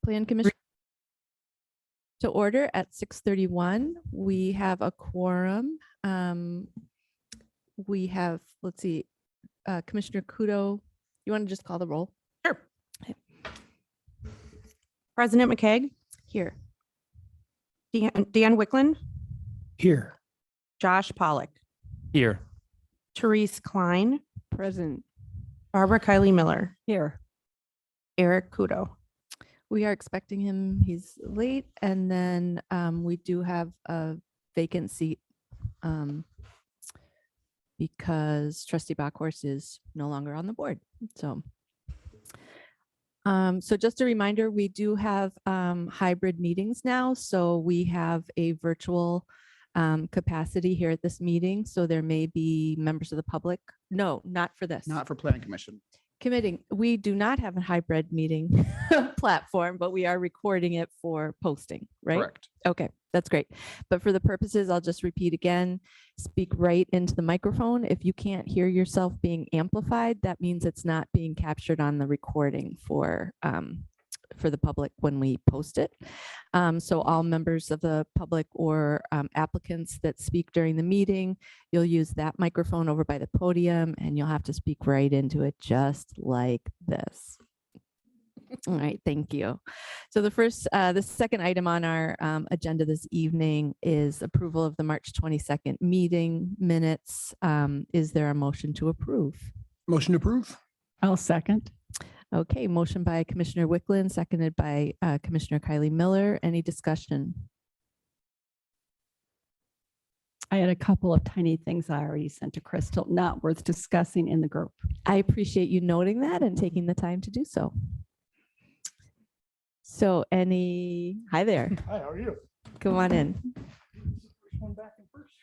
Plan Commission to order at 6:31. We have a quorum. We have, let's see, Commissioner Kudo. You want to just call the roll? Sure. Okay. President McKeag? Here. Dan Wickland? Here. Josh Pollock? Here. Therese Klein? Present. Barbara Kylie Miller? Here. Eric Kudo? We are expecting him. He's late. And then we do have a vacant seat because Trustee Backhorst is no longer on the board. So just a reminder, we do have hybrid meetings now. So we have a virtual capacity here at this meeting. So there may be members of the public. No, not for this. Not for Planning Commission. Committing. We do not have a hybrid meeting platform, but we are recording it for posting, right? Correct. Okay, that's great. But for the purposes, I'll just repeat again, speak right into the microphone. If you can't hear yourself being amplified, that means it's not being captured on the recording for the public when we post it. So all members of the public or applicants that speak during the meeting, you'll use that microphone over by the podium and you'll have to speak right into it just like this. All right, thank you. So the second item on our agenda this evening is approval of the March 22nd meeting minutes. Is there a motion to approve? Motion to approve. I'll second. Okay, motion by Commissioner Wickland, seconded by Commissioner Kylie Miller. Any discussion? I had a couple of tiny things I already sent to Crystal, not worth discussing in the group. I appreciate you noting that and taking the time to do so. So hi there. Hi, how are you? Come on in. One back in first.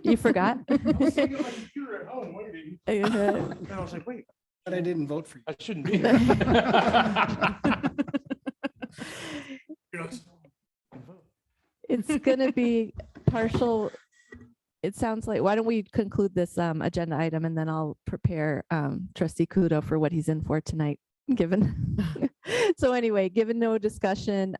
You forgot? I was sitting on my computer at home waiting. And I was like, wait. But I didn't vote for you. I shouldn't be here. It's going to be partial. It sounds like, why don't we conclude this agenda item and then I'll prepare Trustee Kudo for what he's in for tonight, given. So anyway, given no discussion,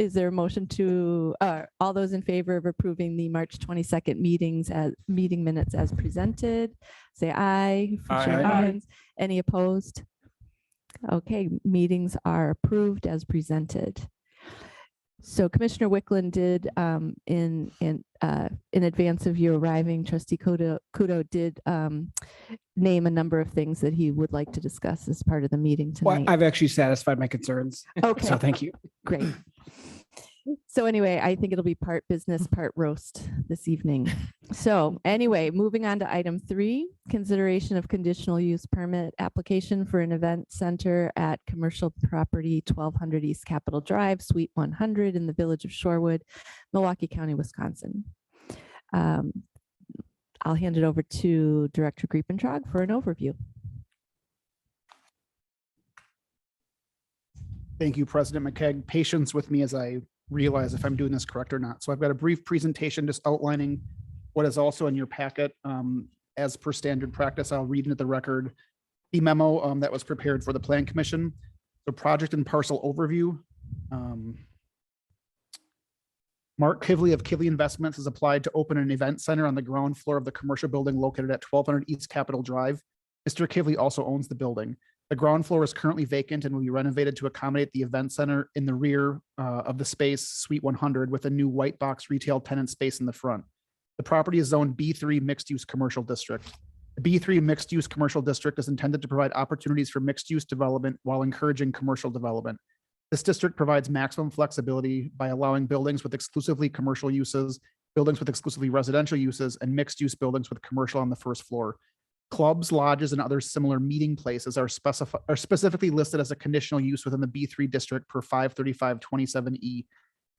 is there a motion to, all those in favor of approving the March 22nd meeting minutes as presented? Say aye. Aye. Any opposed? Okay, meetings are approved as presented. So Commissioner Wickland did in advance of you arriving, Trustee Kudo did name a number of things that he would like to discuss as part of the meeting tonight. Well, I've actually satisfied my concerns. Okay. So thank you. Great. So anyway, I think it'll be part business, part roast this evening. So anyway, moving on to item 3, consideration of conditional use permit application for an event center at commercial property 1200 East Capitol Drive, Suite 100 in the village of Shorewood, Milwaukee County, Wisconsin. I'll hand it over to Director Griepentrag for an overview. Thank you, President McKeag. Patience with me as I realize if I'm doing this correct or not. So I've got a brief presentation just outlining what is also in your packet. As per standard practice, I'll read into the record the memo that was prepared for the Plan Commission. The project and parcel overview. Mark Kivley of Kivley Investments has applied to open an event center on the ground floor of the commercial building located at 1200 East Capitol Drive. Mr. Kivley also owns the building. The ground floor is currently vacant and will be renovated to accommodate the event center in the rear of the space, Suite 100, with a new white box retail tenant space in the front. The property is zoned B3 Mixed Use Commercial District. The B3 Mixed Use Commercial District is intended to provide opportunities for mixed use development while encouraging commercial development. This district provides maximum flexibility by allowing buildings with exclusively commercial uses, buildings with exclusively residential uses, and mixed use buildings with commercial on the first floor. Clubs, lodges, and other similar meeting places are specifically listed as a conditional use within the B3 district per 53527E.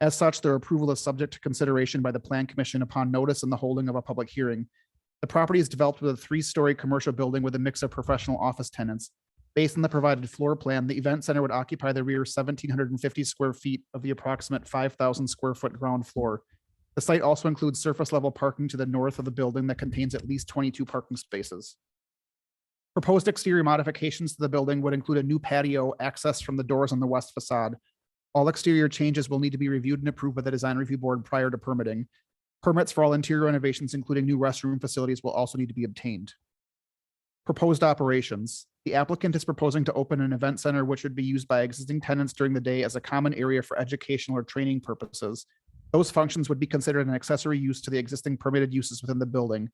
As such, their approval is subject to consideration by the Plan Commission upon notice and the holding of a public hearing. The property is developed with a 3-story commercial building with a mix of professional office tenants. Based on the provided floor plan, the event center would occupy the rear 1,750 square feet of the approximate 5,000 square foot ground floor. The site also includes surface level parking to the north of the building that contains at least 22 parking spaces. Proposed exterior modifications to the building would include a new patio accessed from the doors on the west facade. All exterior changes will need to be reviewed and approved by the design review board prior to permitting. Permits for all interior renovations, including new restroom facilities, will also need to be obtained. Proposed operations. The applicant is proposing to open an event center which would be used by existing tenants during the day as a common area for educational or training purposes. Those functions would be considered an accessory use to the existing permitted uses within the building.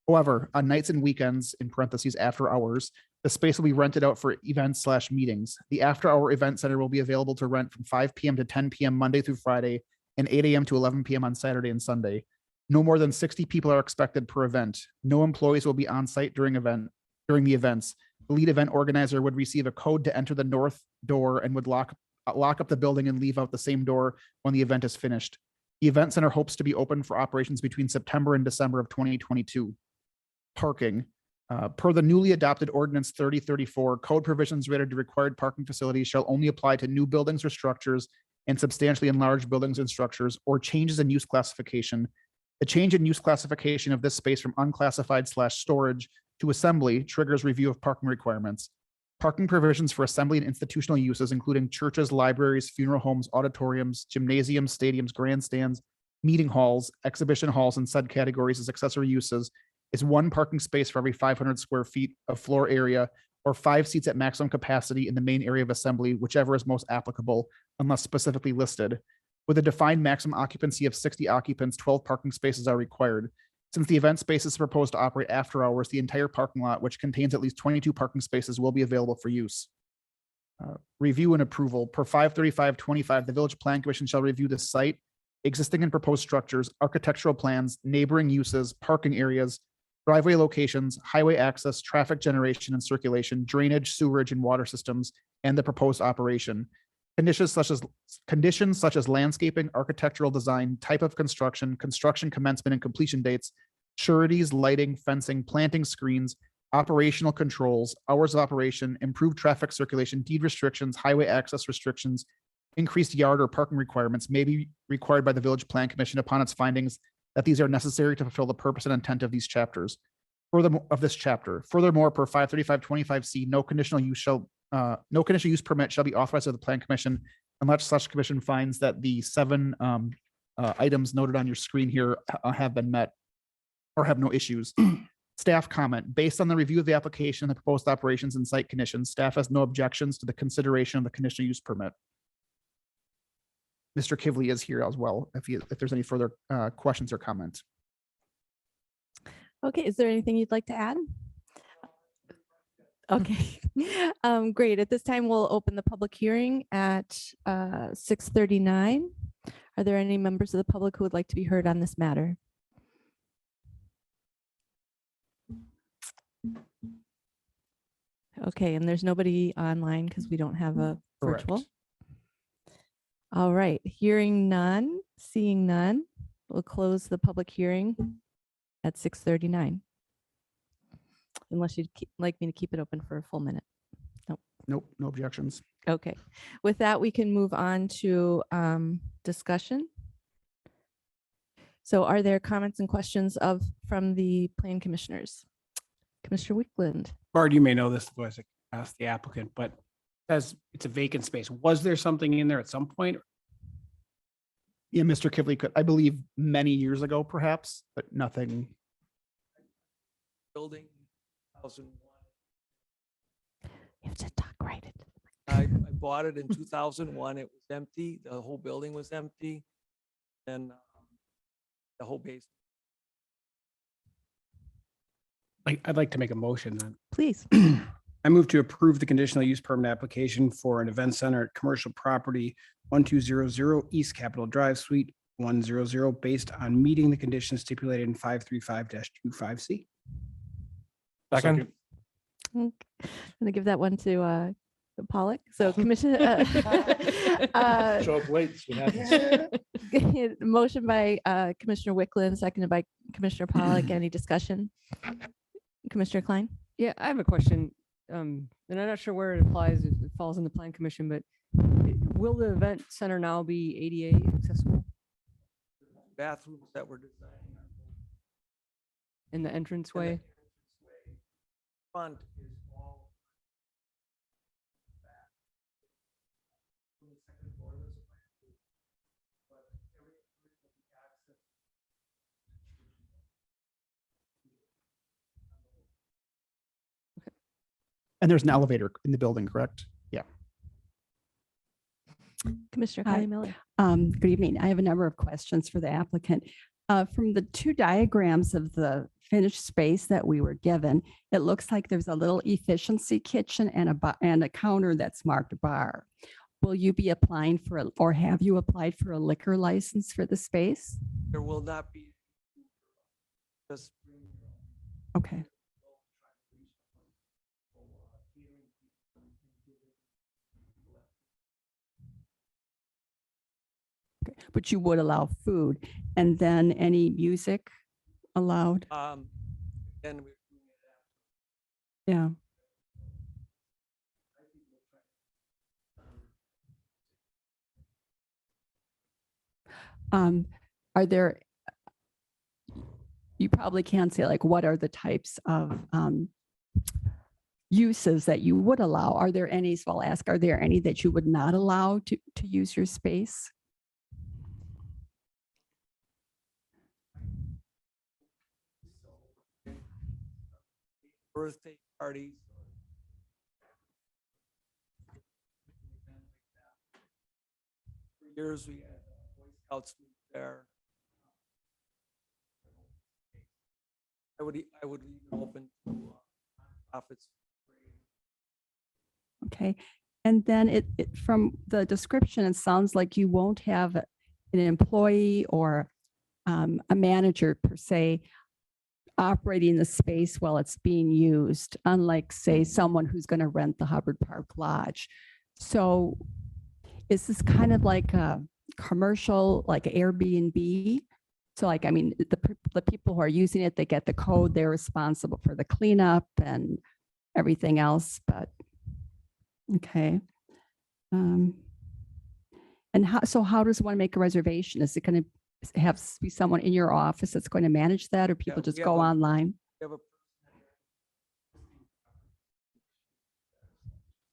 However, on nights and weekends, in parentheses, after hours, the space will be rented out for events/meetings. The after-hour event center will be available to rent from 5 p.m. to 10 p.m. Monday through Friday and 8 a.m. to 11 p.m. on Saturday and Sunday. No more than 60 people are expected per event. No employees will be on site during the events. The lead event organizer would receive a code to enter the north door and would lock up the building and leave out the same door when the event is finished. The event center hopes to be open for operations between September and December of 2022. Parking. Per the newly adopted ordinance 3034, code provisions related to required parking facilities shall only apply to new buildings or structures and substantially enlarged buildings and structures or changes in use classification. The change in use classification of this space from unclassified/storage to assembly triggers review of parking requirements. Parking provisions for assembly and institutional uses, including churches, libraries, funeral homes, auditoriums, gymnasiums, stadiums, grandstands, meeting halls, exhibition halls, and said categories as accessory uses, is 1 parking space for every 500 square feet of floor area or 5 seats at maximum capacity in the main area of assembly, whichever is most applicable, unless specifically listed. With a defined maximum occupancy of 60 occupants, 12 parking spaces are required. Since the event space is proposed to operate after hours, the entire parking lot, which contains at least 22 parking spaces, will be available for use. Review and approval. Per 53525, the Village Plan Commission shall review the site, existing and proposed structures, architectural plans, neighboring uses, parking areas, driveway locations, highway access, traffic generation and circulation, drainage, sewerage, and water systems, and the proposed operation. Conditions such as landscaping, architectural design, type of construction, construction commencement and completion dates, sureties, lighting, fencing, planting screens, operational controls, hours of operation, improved traffic circulation, deed restrictions, highway access restrictions, increased yard or parking requirements may be required by the Village Plan Commission upon its findings that these are necessary to fulfill the purpose and intent of these chapters. Furthermore, per 53525C, no conditional use permit shall be authorized by the Plan Commission unless such commission finds that the 7 items noted on your screen here have been met or have no issues. Staff comment. Based on the review of the application, the proposed operations and site conditions, staff has no objections to the consideration of the conditional use permit. Mr. Kivley is here as well, if there's any further questions or comments. Okay, is there anything you'd like to add? Okay, great. At this time, we'll open the public hearing at 6:39. Are there any members of the public who would like to be heard on this matter? Okay, and there's nobody online because we don't have a virtual. Correct. All right, hearing none, seeing none, we'll close the public hearing at 6:39. Unless you'd like me to keep it open for a full minute. Nope, no objections. Okay, with that, we can move on to discussion. So are there comments and questions from the plan commissioners? Commissioner Wickland. Bard, you may know this, was asked the applicant, but as it's a vacant space, was there something in there at some point? Yeah, Mr. Kivley could, I believe, many years ago, perhaps, but nothing. Building, 2001. You have to talk right into I bought it in 2001. It was empty. The whole building was empty. And the whole base. I'd like to make a motion then. please. I move to approve the conditional use permit application for an event center at commercial property 1200 East Capitol Drive, Suite 100, based on meeting the conditions stipulated in 535-25C. Second. I'm gonna give that one to Pollock. So Commissioner. Show up late. that's what happens. Motion by Commissioner Wickland, seconded by Commissioner Pollock. Any discussion? Commissioner Klein? Yeah, I have a question. And I'm not sure where it applies, if it falls in the plan commission, but will the event center now be ADA accessible Bathrooms that were designed. in the entranceway? Front is all. From the second floor, there's a And there's an elevator in the building, correct? Yeah. Commissioner Hi. Kylie Miller. Good evening. I have a number of questions for the applicant. From the two diagrams of the finished space that we were given, it looks like there's a little efficiency kitchen and a counter that's marked bar. Will you be applying for, or have you applied for a liquor license for the space? There will not be. Just Okay. Okay, but you would allow food, and then any music allowed? then we. Yeah. Are there, you probably can't say like, what are the types of uses that you would allow? Are there any, so I'll ask, are there any that you would not allow to use your space? Birthday parties. For years, we had Boy Scouts meet there. I would leave it open to profits. Okay, and then it from the description, it sounds like you won't have an employee or a manager per se operating the space while it's being used, unlike say someone who's going to rent the Hubbard Park Lodge. So is this kind of like a commercial, like Airbnb? So like, I mean, the people who are using it, they get the code, they're responsible for the cleanup and everything else, but okay. And how does one make a reservation? Is it going to be someone in your office that's going to manage that, or people we just have go a- online? We have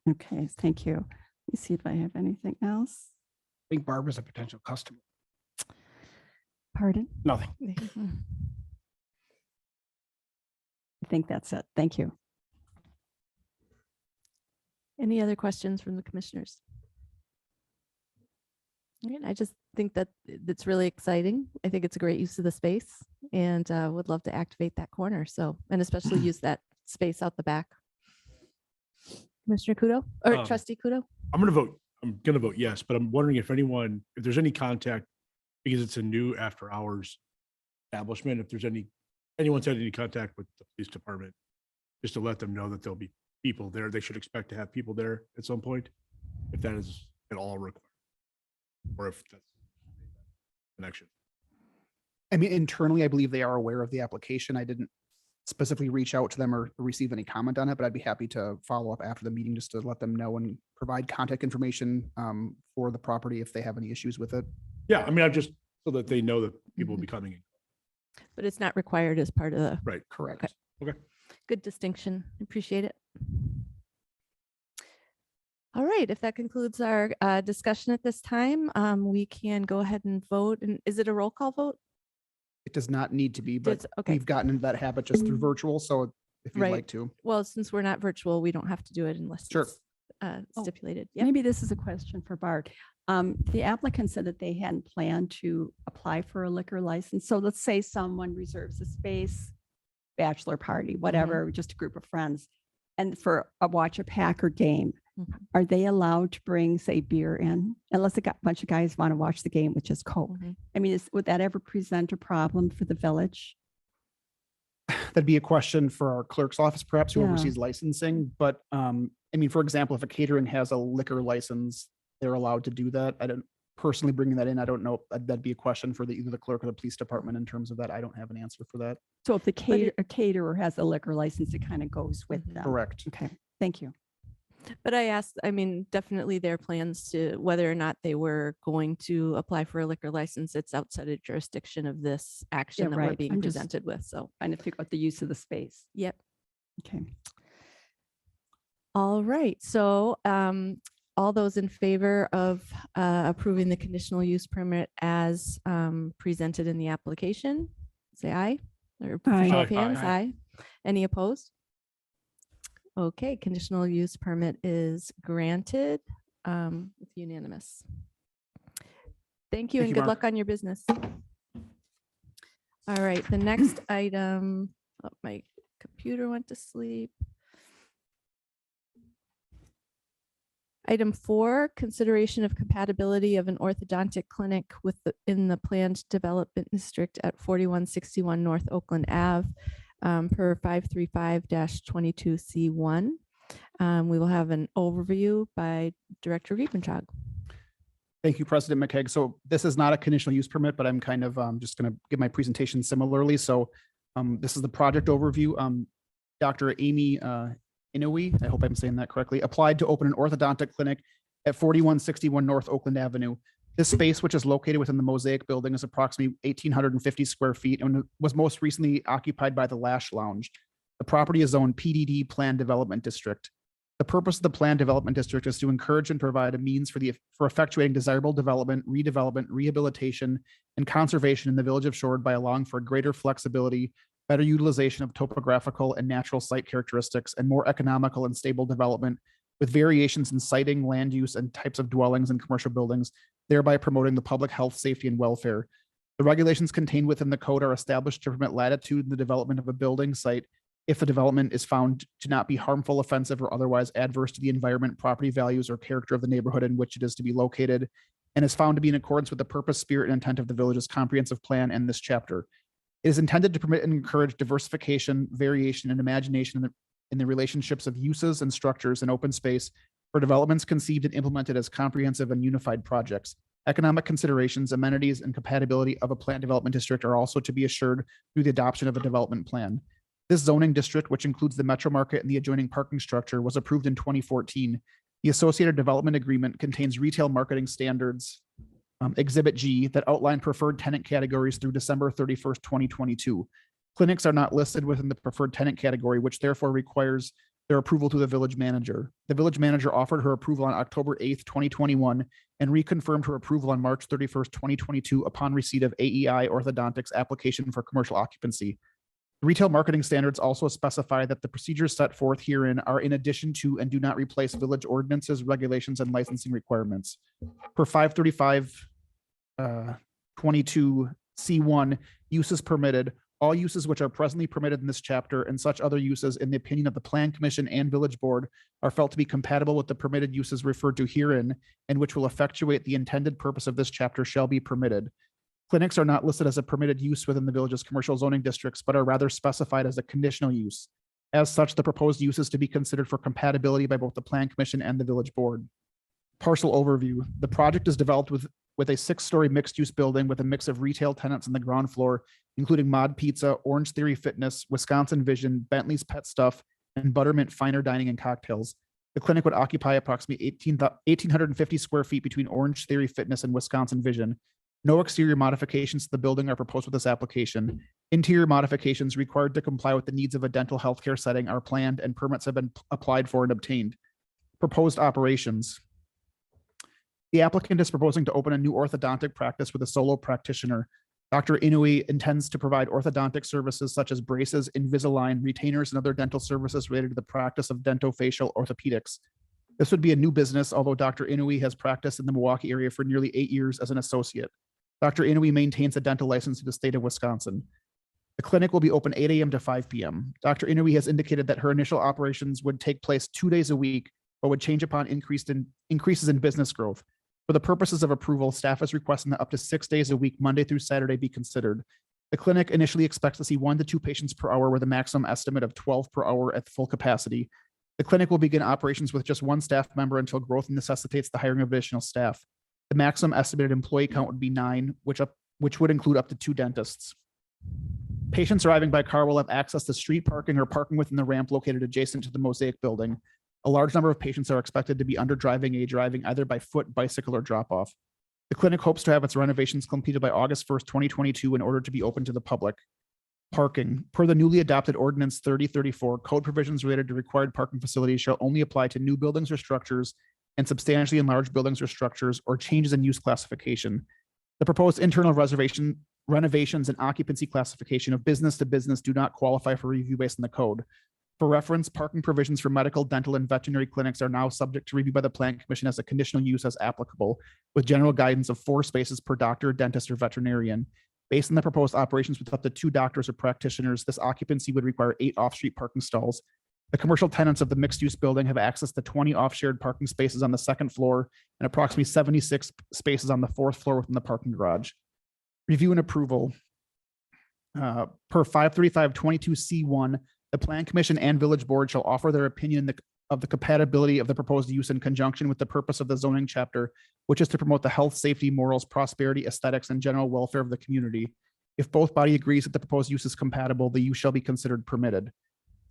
a Okay, thank you. Let me see if I have anything else. I think Barbara's a potential customer. Pardon? Nothing. I think that's it. Thank you. Any other questions from the commissioners? All right, I just think that it's really exciting. I think it's a great use of the space and would love to activate that corner. So, and especially use that space out the back. Commissioner Kudo or Trustee Kudo? I'm going to vote yes, but I'm wondering if there's any contact, because it's a new after hours establishment, if there's anyone's had any contact with the police department, just to let them know that there'll be people there. They should expect to have people there at some point, if that is at all required, or if that's connection. I mean, internally, I believe they are aware of the application. I didn't specifically reach out to them or receive any comment on it, but I'd be happy to follow up after the meeting just to let them know and provide contact information for the property if they have any issues with it. Yeah, I mean, I've just, so that they know that people will be coming in. But it's not required as part of the Right. Correct. good distinction. Appreciate it. All right, if that concludes our discussion at this time, we can go ahead and vote. And is it a roll call vote? It does not need to be, but Does- okay. we've gotten into that habit just through virtual. So if you'd Right. like to. Well, since we're not virtual, we don't have to do it unless Sure. it's Oh, stipulated. Yeah. Maybe this is a question for Bart. The applicant said that they hadn't planned to apply for a liquor license. So let's say someone reserves a space, bachelor party, whatever, just a group of friends, and for watch a Packer game. Mhm. Are they allowed to bring, say, beer in? Unless a bunch of guys want to watch the game with just Coke. Mhm. I mean, would that ever present a problem for the village? That'd be a question for our clerk's office, perhaps, who Yeah. oversees licensing. But I mean, for example, if a catering has a liquor license, they're allowed to do that. I don't personally bringing that in. I don't know. That'd be a question for either the clerk or the police department in terms of that. I don't have an answer for that. So if the it- a caterer has a liquor license, it kind of goes with Mhm. them. Correct. Okay, thank you. But I asked, I mean, definitely their plans to whether or not they were going to apply for a liquor license. It's outside of jurisdiction of this action that we're right. being I'm just- presented with. So, Trying to figure out the use of the space. yep. Okay. All right. So, all those in favor of approving the conditional use permit as presented in the application, say aye. Or Aye. show of Aye. hands, Aye. aye. Any opposed? Okay, conditional use permit is granted, with unanimous. Thank you Thank and you, good Mark. luck on your business. All right, the next item, oh, my computer went to sleep. Item 4, consideration of compatibility of an orthodontic clinic in the planned development district at 4161 North Oakland Ave, per 535-22C1. We will have an overview by Director Riepentrag. Thank you, President McKeag. So this is not a conditional use permit, but I'm kind of just going to give my presentation similarly. So this is the project overview. Dr. Amy Inoue, I hope I'm saying that correctly, applied to open an orthodontic clinic at 4161 North Oakland Avenue. This space, which is located within the Mosaic building, is approximately 1,850 square feet and was most recently occupied by the Lash Lounge. The property is zoned PDD Planned Development District. The purpose of the Planned Development District is to encourage and provide a means for effectuating desirable development, redevelopment, rehabilitation, and conservation in the village of Shorewood by allowing for greater flexibility, better utilization of topographical and natural site characteristics, and more economical and stable development with variations in siting, land use, and types of dwellings and commercial buildings, thereby promoting the public health, safety, and welfare. The regulations contained within the code are established to permit latitude in the development of a building site if the development is found to not be harmful, offensive, or otherwise adverse to the environment, property values, or character of the neighborhood in which it is to be located, and is found to be in accordance with the purpose, spirit, and intent of the village's comprehensive plan and this chapter. It is intended to permit and encourage diversification, variation, and imagination in the relationships of uses and structures in open space for developments conceived and implemented as comprehensive and unified projects. Economic considerations, amenities, and compatibility of a planned development district are also to be assured through the adoption of a development plan. This zoning district, which includes the metro market and the adjoining parking structure, was approved in 2014. The associated development agreement contains retail marketing standards, Exhibit G, that outline preferred tenant categories through December 31st, 2022. Clinics are not listed within the preferred tenant category, which therefore requires their approval to the village manager. The village manager offered her approval on October 8th, 2021, and reconfirmed her approval on March 31st, 2022 upon receipt of AEI Orthodontic's application for commercial occupancy. Retail marketing standards also specify that the procedures set forth herein are in addition to and do not replace village ordinances, regulations, and licensing requirements. Per 535-22C1, uses permitted, all uses which are presently permitted in this chapter and such other uses in the opinion of the Plan Commission and Village Board are felt to be compatible with the permitted uses referred to herein and which will effectuate the intended purpose of this chapter shall be permitted. Clinics are not listed as a permitted use within the village's commercial zoning districts, but are rather specified as a conditional use. As such, the proposed use is to be considered for compatibility by both the Plan Commission and the Village Board. Parcel overview. The project is developed with a 6-story mixed-use building with a mix of retail tenants on the ground floor, including Mod Pizza, Orange Theory Fitness, Wisconsin Vision, Bentley's Pet Stuff, and Buttermint Finer Dining and Cocktails. The clinic would occupy approximately 1,850 square feet between Orange Theory Fitness and Wisconsin Vision. No exterior modifications to the building are proposed with this application. Interior modifications required to comply with the needs of a dental healthcare setting are planned and permits have been applied for and obtained. Proposed operations. The applicant is proposing to open a new orthodontic practice with a solo practitioner. Dr. Inoue intends to provide orthodontic services such as braces, Invisalign, retainers, and other dental services related to the practice of dentofacial orthopedics. This would be a new business, although Dr. Inoue has practiced in the Milwaukee area for nearly 8 years as an associate. Dr. Inoue maintains a dental license in the state of Wisconsin. The clinic will be open 8 a.m. to 5 p.m. Dr. Inoue has indicated that her initial operations would take place 2 days a week, but would change upon increases in business growth. For the purposes of approval, staff is requesting that up to 6 days a week, Monday through Saturday, be considered. The clinic initially expects to see 1 to 2 patients per hour with a maximum estimate of 12 per hour at full capacity. The clinic will begin operations with just 1 staff member until growth necessitates the hiring of additional staff. The maximum estimated employee count would be 9, which would include up to 2 dentists. Patients arriving by car will have access to street parking or parking within the ramp located adjacent to the Mosaic building. A large number of patients are expected to be under driving age, arriving either by foot, bicycle, or drop-off. The clinic hopes to have its renovations completed by August 1st, 2022 in order to be open to the public. Parking. Per the newly adopted Ordinance 3034, code provisions related to required parking facilities shall only apply to new buildings or structures and substantially enlarged buildings or structures or changes in use classification. The proposed internal renovations and occupancy classification of business to business do not qualify for review based on the code. For reference, parking provisions for medical, dental, and veterinary clinics are now subject to review by the Plan Commission as a conditional use as applicable, with general guidance of 4 spaces per doctor, dentist, or veterinarian. Based on the proposed operations with up to 2 doctors or practitioners, this occupancy would require 8 off-street parking stalls. The commercial tenants of the mixed-use building have access to 20 off-shared parking spaces on the 2nd floor and approximately 76 spaces on the 4th floor within the parking garage. Review and approval. Per 53522C1, the Plan Commission and Village Board shall offer their opinion of the compatibility of the proposed use in conjunction with the purpose of the zoning chapter, which is to promote the health, safety, morals, prosperity, aesthetics, and general welfare of the community. If both body agrees that the proposed use is compatible, the use shall be considered permitted.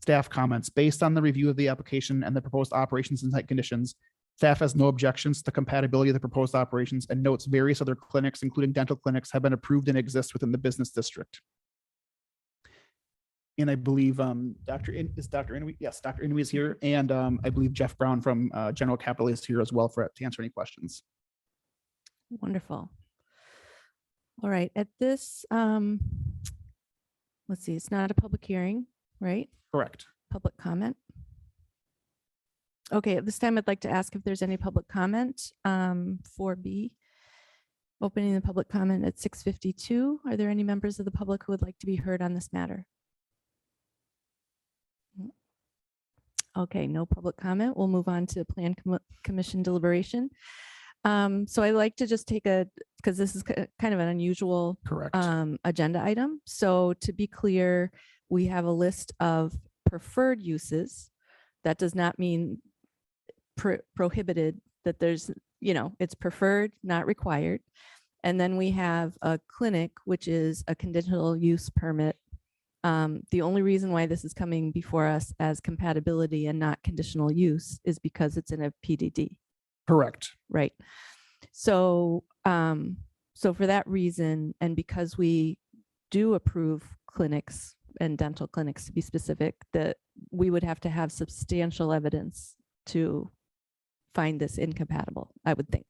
Staff comments. Based on the review of the application and the proposed operations and site conditions, staff has no objections to the compatibility of the proposed operations and notes various other clinics, including dental clinics, have been approved and exist within the business district. And I believe Dr. Inouye, yes, Dr. Inouye is here. And I believe Jeff Brown from General Capital is here as well to answer any questions. Wonderful. All right, at this, let's see, it's not a public hearing, right? Correct. Public comment. Okay, at this time, I'd like to ask if there's any public comment for B. Opening the public comment at 6:52. Are there any members of the public who would like to be heard on this matter? Okay, no public comment. We'll move on to Plan Commission deliberation. So I like to just take because this is kind of an unusual Correct. agenda item. So to be clear, we have a list of preferred uses. That does not mean prohibited, that there's, it's preferred, not required. And then we have a clinic, which is a conditional use permit. The only reason why this is coming before us as compatibility and not conditional use is because it's in a PDD. Correct. Right. So, so for that reason, and because we do approve clinics and dental clinics to be specific, that we would have to have substantial evidence to find this incompatible, I would think.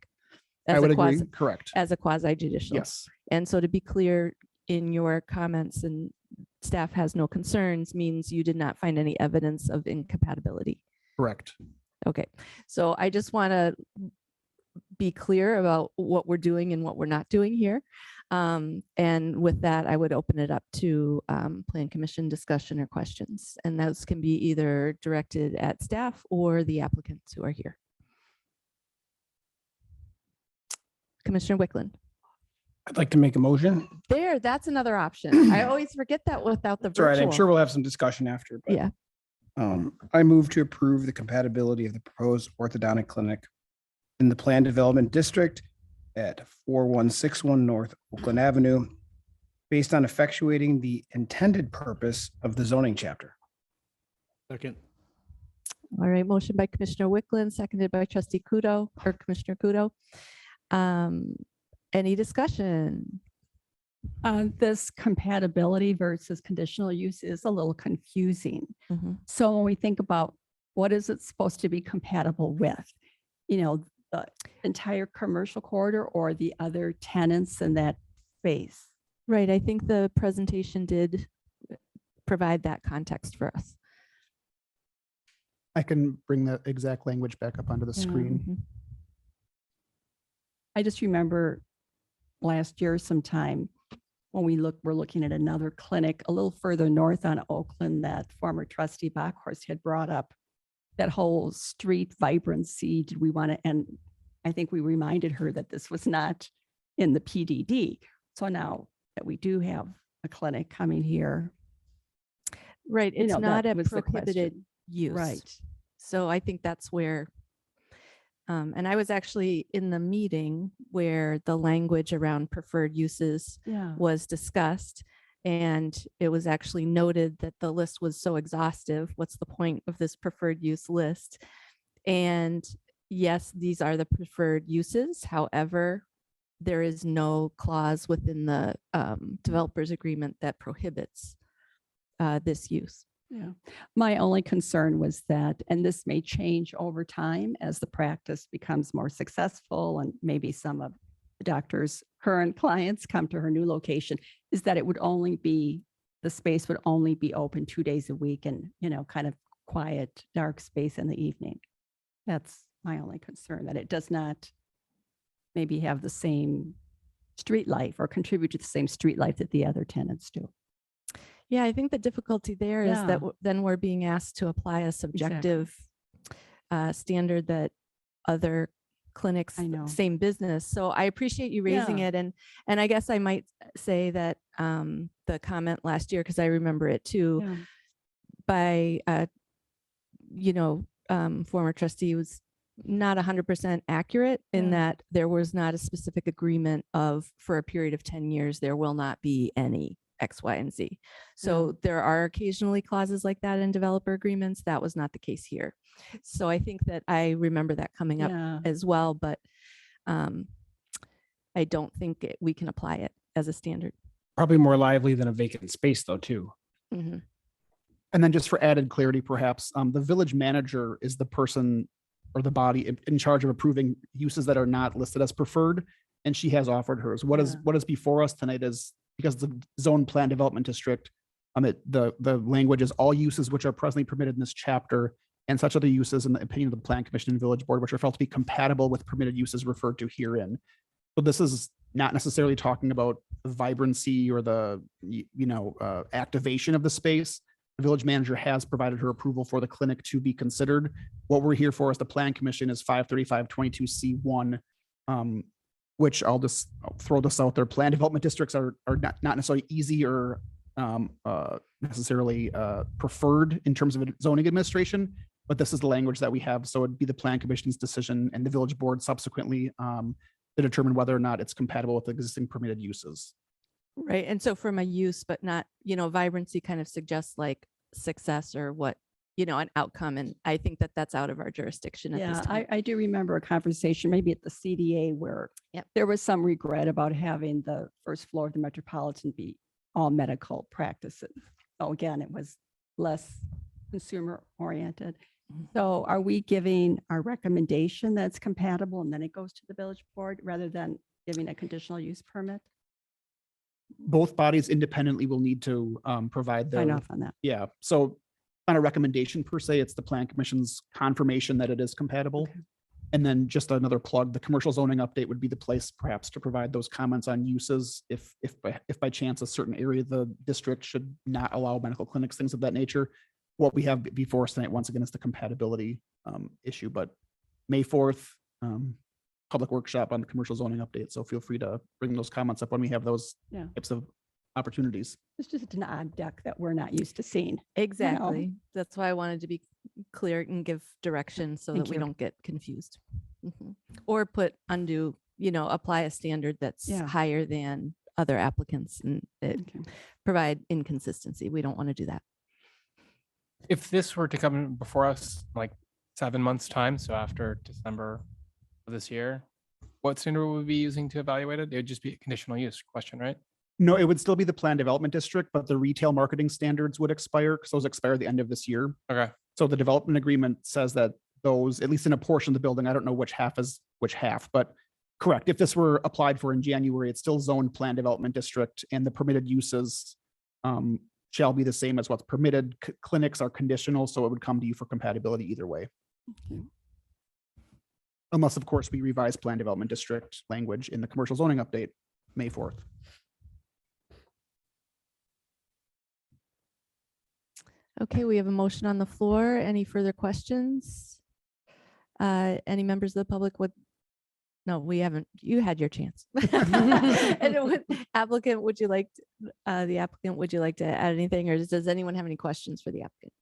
I would agree. Correct. As a quasi judicial. Yes. And so to be clear in your comments, and staff has no concerns, means you did not find any evidence of incompatibility. Correct. Okay, so I just want to be clear about what we're doing and what we're not doing here. And with that, I would open it up to Plan Commission discussion or questions. And those can be either directed at staff or the applicants who are here. Commissioner Wickland. I'd like to make a motion. There, that's another option. I always forget that without the That's all right. virtual. I'm sure we'll have some discussion after. But, Yeah. I move to approve the compatibility of the proposed orthodontic clinic in the planned development district at 4161 North Oakland Avenue, based on effectuating the intended purpose of the zoning chapter. Second. All right, motion by Commissioner Wickland, seconded by Trustee Kudo or Commissioner Kudo. Any discussion? This compatibility versus conditional use is a little confusing. Mhm. So when we think about what is it supposed to be compatible with, the entire commercial corridor or the other tenants in that space? Right, I think the presentation did provide that context for us. I can bring the exact language back up onto the screen. Mhm. I just remember last year sometime when we're looking at another clinic a little further north on Oakland that former trustee Backhorst had brought up, that whole street vibrancy. Did we want to, and I think we reminded her that this was not in the PDD. So now that we do have a clinic coming here, Right, it's that not a was the prohibited question. use. Right. So I think that's where, and I was actually in the meeting where the language around preferred uses Yeah. was discussed. And it was actually noted that the list was so exhaustive. What's the point of this preferred use list? And yes, these are the preferred uses. However, there is no clause within the developer's agreement that prohibits this use. Yeah. My only concern was that, and this may change over time as the practice becomes more successful and maybe some of the doctor's current clients come to her new location, is that it would only be, the space would only be open 2 days a week and, kind of quiet, dark space in the evening. That's my only concern, that it does not maybe have the same street life or contribute to the same street life that the other tenants do. Yeah, I think the difficulty there is that Yeah. then we're being asked to apply a subjective standard that other clinics, I know. same business. So I appreciate you raising Yeah. it. And I guess I might say that the comment last year, because I remember it too, Yeah. by former trustee was not 100% accurate in Yeah. that there was not a specific agreement of for a period of 10 years there will not be any X, Y, and Z. So there are occasionally clauses like that in developer agreements. That was not the case here. So I think that I remember that coming up Yeah. as well, but I don't think we can apply it as a standard. Probably more lively than a vacant space though, too. Mhm. And then just for added clarity, perhaps, the village manager is the person or the body in charge of approving uses that are not listed as preferred. And she has offered hers. What is before us tonight is, because the zone plan development district, the language is all uses which are presently permitted in this chapter and such other uses in the opinion of the plan commission and village board, which are felt to be compatible with permitted uses referred to herein. So this is not necessarily talking about the vibrancy or the, activation of the space. The village manager has provided her approval for the clinic to be considered. What we're here for as the plan commission is 53522C1, which I'll throw this out there. Plan development districts are not necessarily easy or necessarily preferred in terms of zoning administration, but this is the language that we have. So it'd be the plan commission's decision and the village board subsequently to determine whether or not it's compatible with existing permitted uses. Right. And so from a use, but not, vibrancy kind of suggests like success or what, an outcome. And I think that that's out of our jurisdiction at this Yeah, time. I do remember a conversation, maybe at the CDA, where Yep. there was some regret about having the first floor of the Metropolitan be all medical practices. So again, it was less consumer oriented. Mhm. So are we giving our recommendation that's compatible and then it goes to the village board rather than giving a conditional use permit? Both bodies independently will need to provide Sign their, off on that. yeah. So on a recommendation per se, it's the plan commission's confirmation that it is compatible. Okay. And then just another plug, the commercial zoning update would be the place perhaps to provide those comments on uses. If by chance a certain area of the district should not allow medical clinics, things of that nature. What we have before us tonight, once again, is the compatibility issue, but May 4th, public workshop on the commercial zoning update. So feel free to bring those comments up when we have those Yeah. types of opportunities. It's just an odd deck that we're not used to seeing. Exactly. That's why I wanted to be clear and give direction so Thank that we you. don't get confused. Mhm. Or put undue, apply a standard that's Yeah. higher than other applicants and it Okay. provide inconsistency. We don't want to do that. If this were to come before us like 7 months time, so after December of this year, what standard would we be using to evaluate it? It would just be a conditional use question, right? No, it would still be the plan development district, but the retail marketing standards would expire because those expire at the end of this year. Okay. So the development agreement says that those, at least in a portion of the building, I don't know which half is which half, but correct. If this were applied for in January, it's still zoned plan development district and the permitted uses shall be the same as what's permitted. Clinics are conditional, so it would come to you for compatibility either way. Okay. Unless, of course, we revise plan development district language in the commercial zoning update, May 4th. Okay, we have a motion on the floor. Any further questions? Any members of the public would? No, we haven't. You had your chance. Applicant, would you like, the applicant, would you like to add anything or does anyone have any questions for the applicant?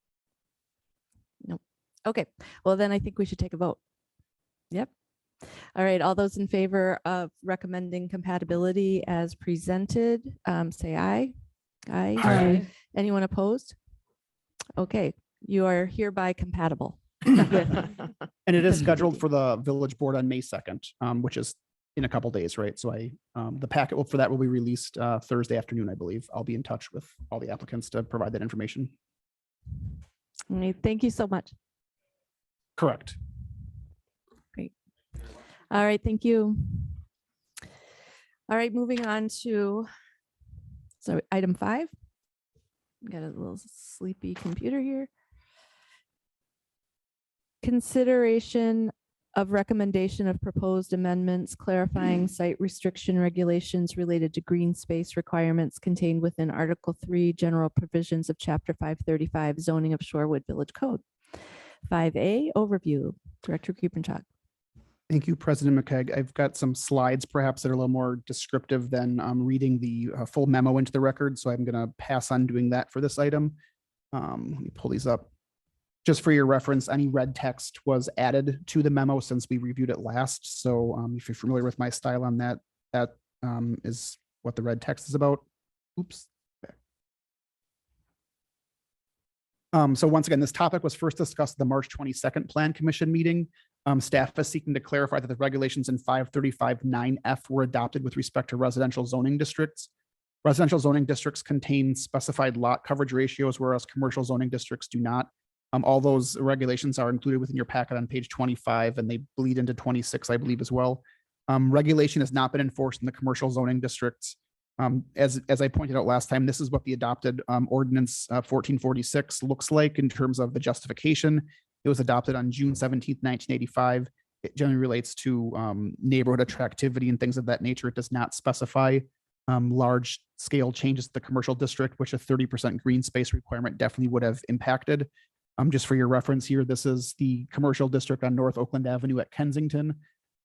No. Okay, well then I think we should take a vote. Yep. All right, all those in favor of recommending compatibility as presented, say aye. Aye. Aye. Anyone opposed? Okay, you are hereby compatible. with- And it is scheduled for the village board on May 2nd, which is in a couple days, right? So the packet for that will be released Thursday afternoon, I believe. I'll be in touch with all the applicants to provide that information. All right, thank you so much. Correct. All right, thank you. All right, moving on to, so item 5. Got a little sleepy computer here. Consideration of recommendation of proposed amendments clarifying site restriction regulations related to green space requirements contained within Article 3, General Provisions of Chapter 535 Zoning of Shorewood Village Code. 5A, overview. Director Kriepenshock. Thank you, President McKeag. I've got some slides perhaps that are a little more descriptive than reading the full memo into the record. So I'm going to pass on doing that for this item. Let me pull these up. Just for your reference, any red text was added to the memo since we reviewed it last. So if you're familiar with my style on that, that is what the red text is about. Oops. So once again, this topic was first discussed at the March 22nd Plan Commission meeting. Staff is seeking to clarify that the regulations in 535-9F were adopted with respect to residential zoning districts. Residential zoning districts contain specified lot coverage ratios, whereas commercial zoning districts do not. All those regulations are included within your packet on page 25, and they bleed into 26, I believe, as well. Regulation has not been enforced in the commercial zoning districts. As I pointed out last time, this is what the adopted ordinance 1446 looks like in terms of the justification. It was adopted on June 17th, 1985. It generally relates to neighborhood attractivity and things of that nature. It does not specify large scale changes to the commercial district, which a 30% green space requirement definitely would have impacted. Just for your reference here, this is the commercial district on North Oakland Avenue at Kensington.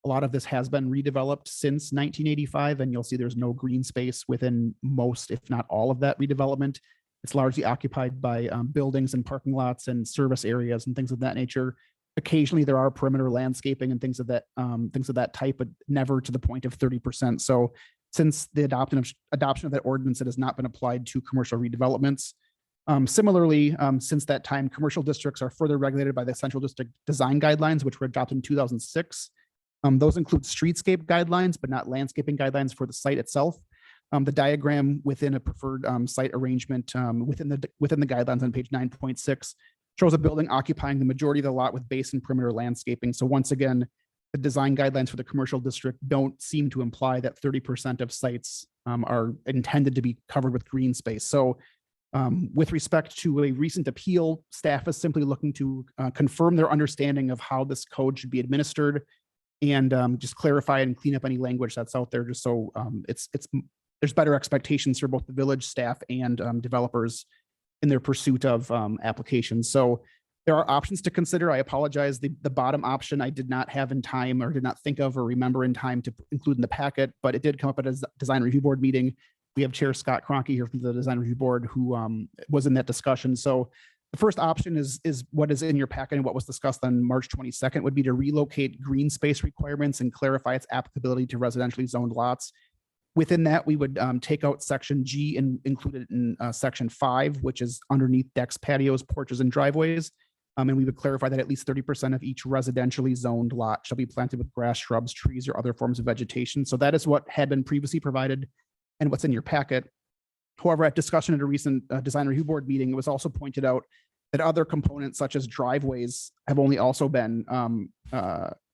A lot of this has been redeveloped since 1985, and you'll see there's no green space within most, if not all of that redevelopment. It's largely occupied by buildings and parking lots and service areas and things of that nature. Occasionally there are perimeter landscaping and things of that type, but never to the point of 30%. So since the adoption of that ordinance, it has not been applied to commercial redevelopments. Similarly, since that time, commercial districts are further regulated by the Central District Design Guidelines, which were adopted in 2006. Those include streetscape guidelines, but not landscaping guidelines for the site itself. The diagram within a preferred site arrangement within the guidelines on page 9.6 shows a building occupying the majority of the lot with base and perimeter landscaping. So once again, the design guidelines for the commercial district don't seem to imply that 30% of sites are intended to be covered with green space. So with respect to a recent appeal, staff is simply looking to confirm their understanding of how this code should be administered and just clarify and clean up any language that's out there, just so there's better expectations for both the village staff and developers in their pursuit of applications. So there are options to consider. I apologize. The bottom option I did not have in time or did not think of or remember in time to include in the packet, but it did come up at a design review board meeting. We have Chair Scott Cronky here from the design review board who was in that discussion. So the first option is what is in your packet and what was discussed on March 22nd would be to relocate green space requirements and clarify its applicability to residentially zoned lots. Within that, we would take out section G and include it in section 5, which is underneath decks, patios, porches, and driveways. And we would clarify that at least 30% of each residentially zoned lot shall be planted with grass, shrubs, trees, or other forms of vegetation. So that is what had been previously provided and what's in your packet. However, at discussion at a recent design review board meeting, it was also pointed out that other components such as driveways have only also been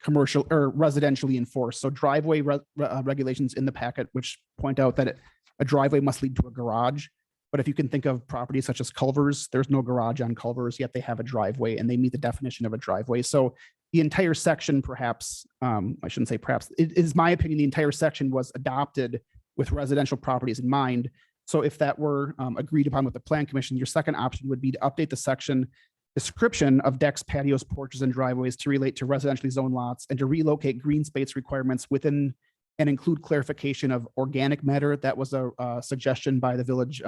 commercial or residentially enforced. So driveway regulations in the packet, which point out that a driveway must lead to a garage. But if you can think of properties such as Culvers, there's no garage on Culvers, yet they have a driveway and they meet the definition of a driveway. So the entire section, perhaps, I shouldn't say perhaps, it is my opinion, the entire section was adopted with residential properties in mind. So if that were agreed upon with the Plan Commission, your second option would be to update the section description of decks, patios, porches, and driveways to relate to residentially zoned lots and to relocate green space requirements within and include clarification of organic matter. That was a suggestion by the village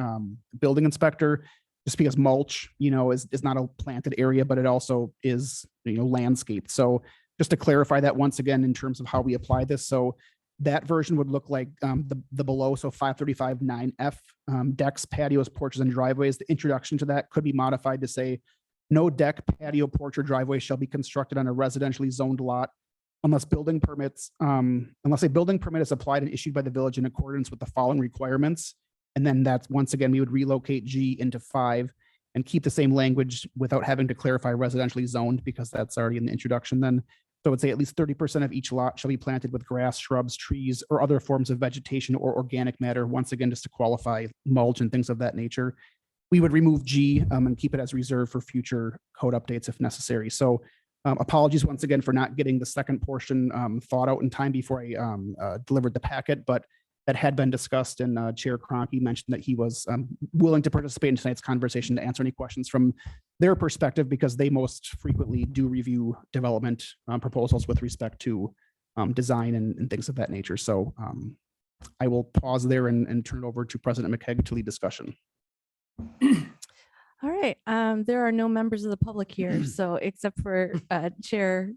building inspector, just because mulch, is not a planted area, but it also is, landscaped. So just to clarify that once again, in terms of how we apply this. So that version would look like the below, so 535-9F, decks, patios, porches, and driveways. The introduction to that could be modified to say, no deck, patio, porch, or driveway shall be constructed on a residentially zoned lot unless a building permit is applied and issued by the village in accordance with the following requirements. And then that's, once again, we would relocate G into 5 and keep the same language without having to clarify residentially zoned, because that's already in the introduction then. So I would say at least 30% of each lot shall be planted with grass, shrubs, trees, or other forms of vegetation or organic matter. Once again, just to qualify mulch and things of that nature. We would remove G and keep it as reserved for future code updates if necessary. So Apologies once again for not getting the second portion thought out in time before I delivered the packet, but that had been discussed, and Chair Cronky mentioned that he was willing to participate in tonight's conversation to answer any questions from their perspective, because they most frequently do review development proposals with respect to design and things of that nature. So I will pause there and turn it over to President McKeag to lead discussion. All right, there are no members of the public here, so except for Chair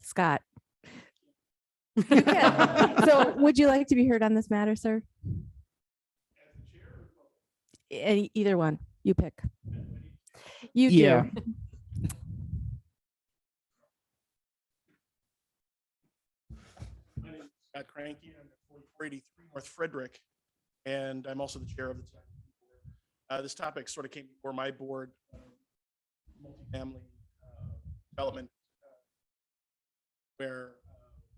Scott. You can. So would you like to be heard on this matter, sir? Either one, you pick. You Yeah. do. My name is Scott Cranky. I'm at 4483 North Frederick, and I'm also the chair of the tech board. This topic sort of came before my board, multifamily development, where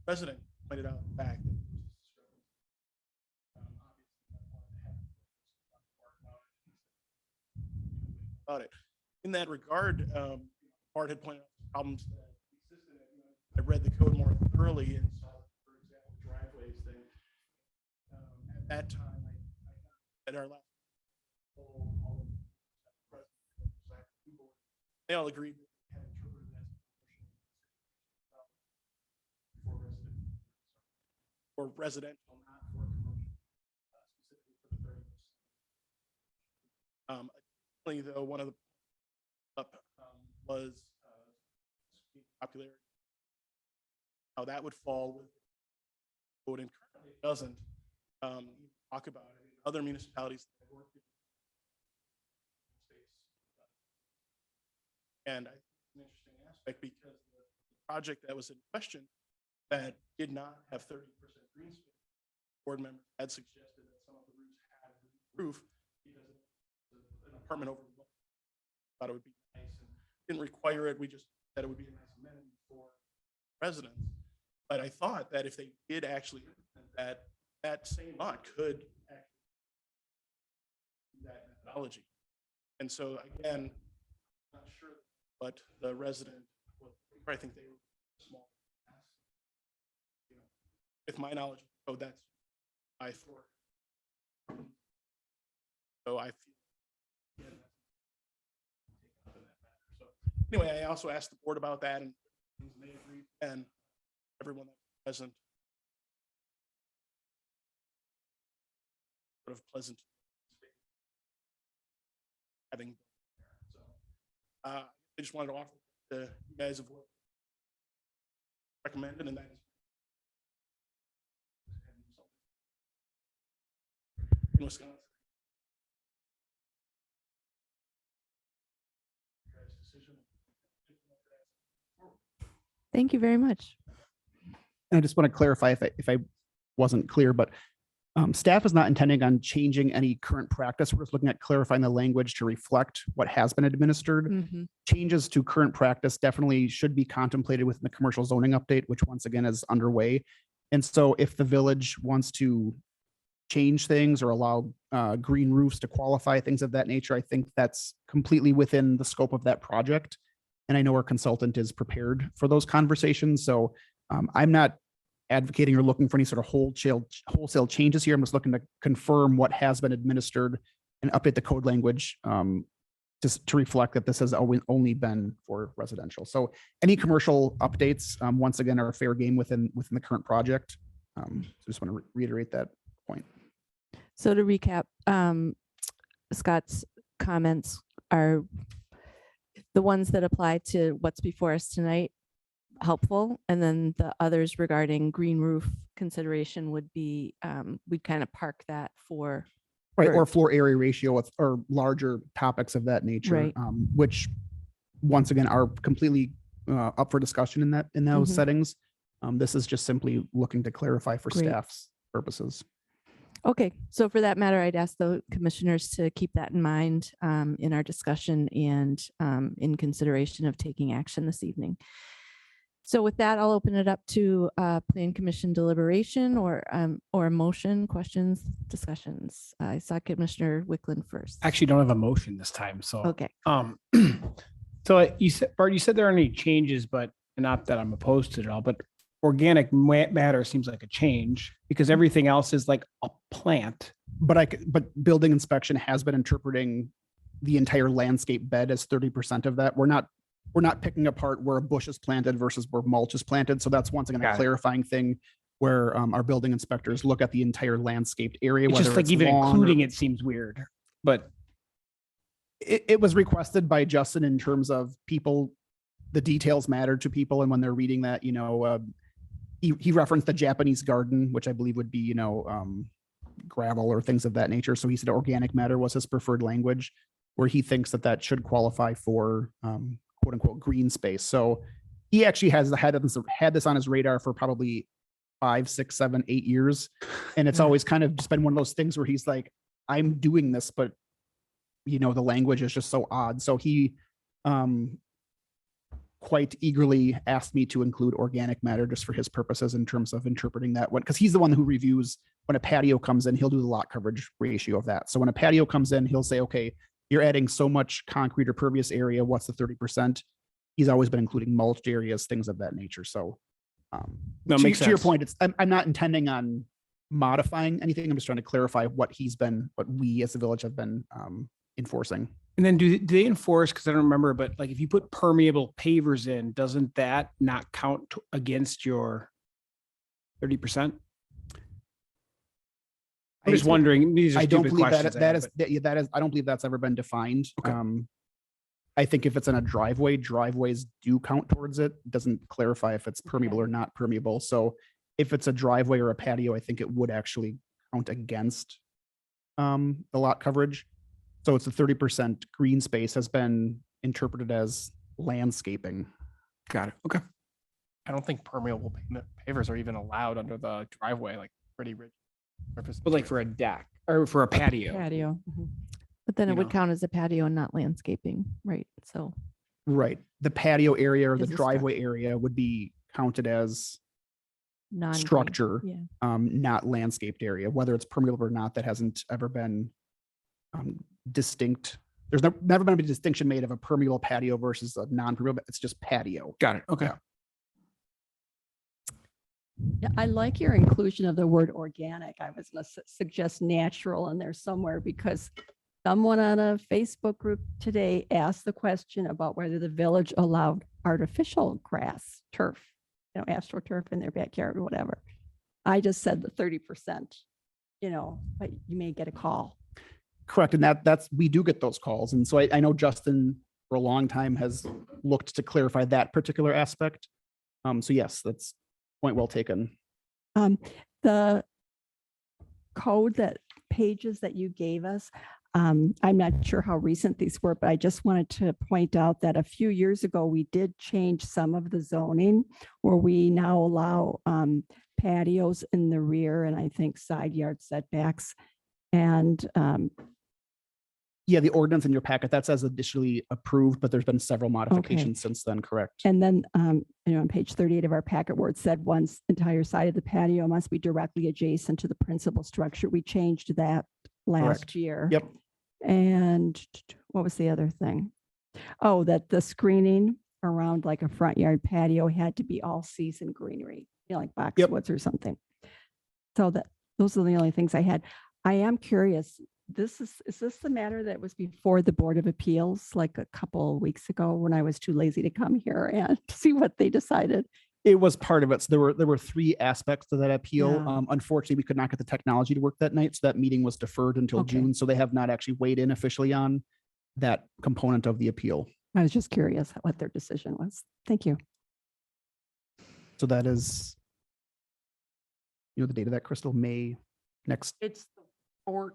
President pointed out the fact that about it. In that regard, Bart had pointed out problems that existed. I read the code more thoroughly and saw, for example, driveways thing. At that time, at our last they all agreed that they had interpreted that for residential, not for commercial, specifically for the 30%. Additionally, though, one of the was popularity. How that would fall with code, and currently it doesn't. Talk about it in other municipalities that I've worked in. And I think it's an interesting aspect, because the project that was in question that did not have 30% green space, board members had suggested that some of the roofs had roof because an apartment overlook. Thought it would be nice and didn't require it. We just said it would be a nice amenity for residents. But I thought that if they did actually implement that same lot could actually do that methodology. And so again, I'm not sure, but the resident, I think they were small. You know, with my knowledge of code, that's my floor. So I feel. Yeah, so anyway, I also asked the board about that, and they agreed, and everyone that was present sort of pleasant having. So I just wanted to offer to you guys of what recommended, and that is in Wisconsin. Thank you very much. And I just want to clarify if I wasn't clear, but staff is not intending on changing any current practice. We're just looking at clarifying the language to reflect what has been administered. Mhm. Changes to current practice definitely should be contemplated within the commercial zoning update, which once again is underway. And so if the village wants to change things or allow green roofs to qualify, things of that nature, I think that's completely within the scope of that project. And I know our consultant is prepared for those conversations. So I'm not advocating or looking for any sort of wholesale changes here. I'm just looking to confirm what has been administered and update the code language just to reflect that this has only been for residential. So any commercial updates, once again, are fair game within the current project. So just want to reiterate that point. So to recap, Scott's comments are the ones that apply to what's before us tonight, helpful, and then the others regarding green roof consideration would be we'd kind of park that for Right, or floor area ratio or larger topics of that nature, Right. Which once again are completely up for discussion in those Mhm. settings. This is just simply looking to clarify for Great. staff's purposes. Okay, so for that matter, I'd ask the commissioners to keep that in mind in our discussion and in consideration of taking action this evening. So with that, I'll open it up to Plan Commission deliberation or a motion, questions, discussions. I saw Commissioner Wickland first. Actually don't have a motion this time, so. Okay, So you said, Bart, you said there aren't any changes, but not that I'm opposed to it all, but organic matter seems like a change because everything else is like a plant. But building inspection has been interpreting the entire landscape bed as 30% of that. We're not picking apart where a bush is planted versus where mulch is planted. So that's once again Got a it. clarifying thing where our building inspectors look at the entire landscaped area. It's just whether like even lawn or- including it seems weird, but it was requested by Justin in terms of people, the details matter to people. And when they're reading that, he referenced the Japanese garden, which I believe would be, gravel or things of that nature. So he said organic matter was his preferred language, where he thinks that should qualify for quote unquote green space. So he actually had this on his radar for probably 5, 6, 7, 8 years. And it's always kind of just been one of those things where he's like, I'm doing this, but the language is just so odd. So he quite eagerly asked me to include organic matter just for his purposes in terms of interpreting that one. Because he's the one who reviews when a patio comes in, he'll do the lot coverage ratio of that. So when a patio comes in, he'll say, okay, you're adding so much concrete or pervious area. What's the 30%? He's always been including mulched areas, things of that nature. So No, to, makes to your sense. point, I'm not intending on modifying anything. I'm just trying to clarify what we as a village have been enforcing. And then do they enforce, because I don't remember, but like if you put permeable pavers in, doesn't that not count against your 30%? I'm just wondering, these are I don't stupid believe questions. that is, I don't believe that's ever been defined. Okay. I think if it's in a driveway, driveways do count towards it. Doesn't clarify if it's permeable or not permeable. So if it's a driveway or a patio, I think it would actually count against the lot coverage. So it's a 30% green space has been interpreted as landscaping. Got it. Okay. I don't think permeable pavers are even allowed under the driveway, like pretty rich surface. But like for a deck or for a patio. Patio. But then You it would know. count as a patio and not landscaping, right? So Right. The patio area or the Is a driveway area would be counted as non structure, Yeah. not landscaped area. Whether it's permeable or not, that hasn't ever been distinct. There's never been a distinction made of a permeable patio versus a non-permeable. It's just patio. Got it. Okay. Yeah. Yeah, I like your inclusion of the word organic. I was going to suggest natural in there somewhere because someone on a Facebook group today asked the question about whether the village allowed artificial grass, turf, astroturf in their backyard or whatever. I just said the 30%, but you may get a call. Correct. And we do get those calls. And so I know Justin for a long time has looked to clarify that particular aspect. So yes, that's point well taken. The code pages that you gave us, I'm not sure how recent these were, but I just wanted to point out that a few years ago, we did change some of the zoning where we now allow patios in the rear and I think side yard setbacks. And Yeah, the ordinance in your packet, that's as additionally approved, but there's been several modifications since then, correct? And then, on page 38 of our packet where it said one's entire side of the patio must be directly adjacent to the principal structure. We changed that last Correct. year. Yep. And what was the other thing? Oh, that the screening around like a front yard patio had to be all season greenery, like boxwoods or something. So those are the only things I had. I am curious. Is this the matter that was before the Board of Appeals like a couple of weeks ago when I was too lazy to come here and see what they decided? It was part of it. So there were 3 aspects to that appeal. Yeah. Unfortunately, we could not get the technology to work that night. So that meeting was deferred until Okay. June. So they have not actually weighed in officially on that component of the appeal. I was just curious what their decision was. Thank you. So that is, the date of that, Crystal, May next It's the 14th.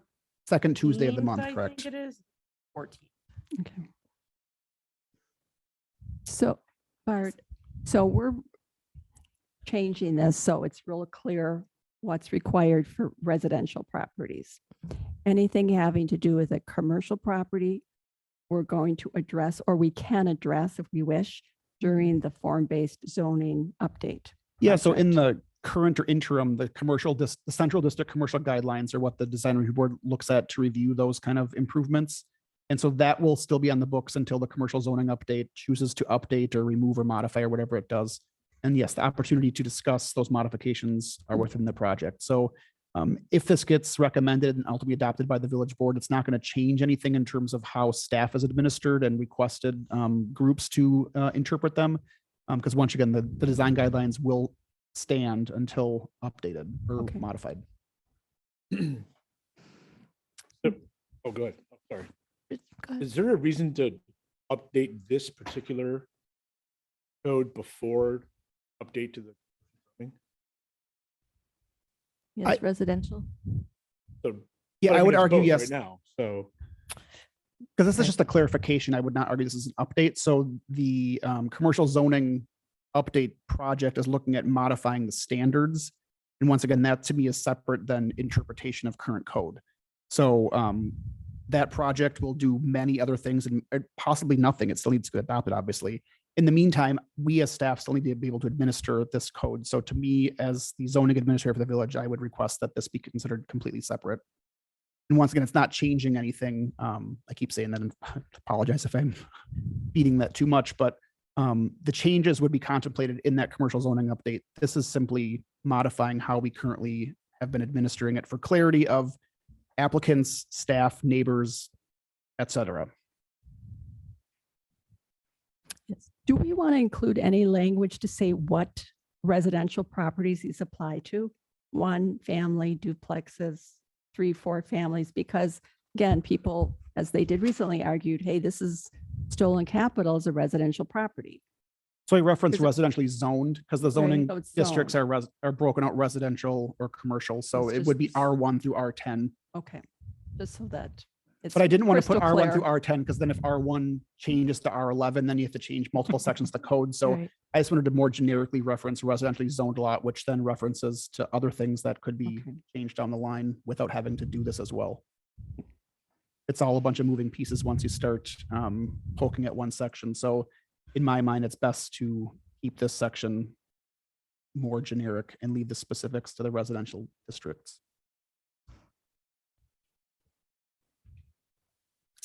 second Tuesday of the month, I correct? think it is 14th. Okay. So, Bart, we're changing this so it's real clear what's required for residential properties. Anything having to do with a commercial property, we're going to address, or we can address if we wish, during the form-based zoning update. Yeah, so in project. the current or interim, the the central district commercial guidelines are what the design review board looks at to review those kind of improvements. And so that will still be on the books until the commercial zoning update chooses to update or remove or modify or whatever it does. And yes, the opportunity to discuss those modifications are within the project. So if this gets recommended and ultimately adopted by the village board, it's not going to change anything in terms of how staff is administered and requested groups to interpret them. Because once again, the design guidelines will stand until updated or Okay. modified. Oh, go ahead. Oh, sorry. Go ahead. Is there a reason to update this particular code before update to the? Yes, residential. So, Yeah, but I would mean, it's argue both yes. right now. So Because this is just a clarification, I would not argue this is an update. So the commercial zoning update project is looking at modifying the standards. And once again, that to me is separate than interpretation of current code. So that project will do many other things and possibly nothing. It still needs to get adopted, obviously. In the meantime, we as staff still need to be able to administer this code. So to me, as the zoning administrator for the village, I would request that this be considered completely separate. And once again, it's not changing anything. I keep saying that and apologize if I'm beating that too much, but the changes would be contemplated in that commercial zoning update. This is simply modifying how we currently have been administering it for clarity of applicants, staff, neighbors, et cetera. Yes. Do we want to include any language to say what residential properties these apply to? One family, duplexes, 3, 4 families, because again, people, as they did recently, argued, hey, this is stolen capital as a residential property. So I reference Is it- residentially zoned because the zoning So it's districts zoned. are broken out residential or commercial. So It's it would be just- R1 through R10. Okay, just so that. it's But I didn't want to put crystal R1 through clear. R10 because then if R1 changes to R11, then you have to change multiple sections of the code. So Right. I just wanted to more generically reference residentially zoned lot, which then references to other things that could be Okay. changed down the line without having to do this as well. It's all a bunch of moving pieces once you start poking at one section. So in my mind, it's best to keep this section more generic and leave the specifics to the residential districts.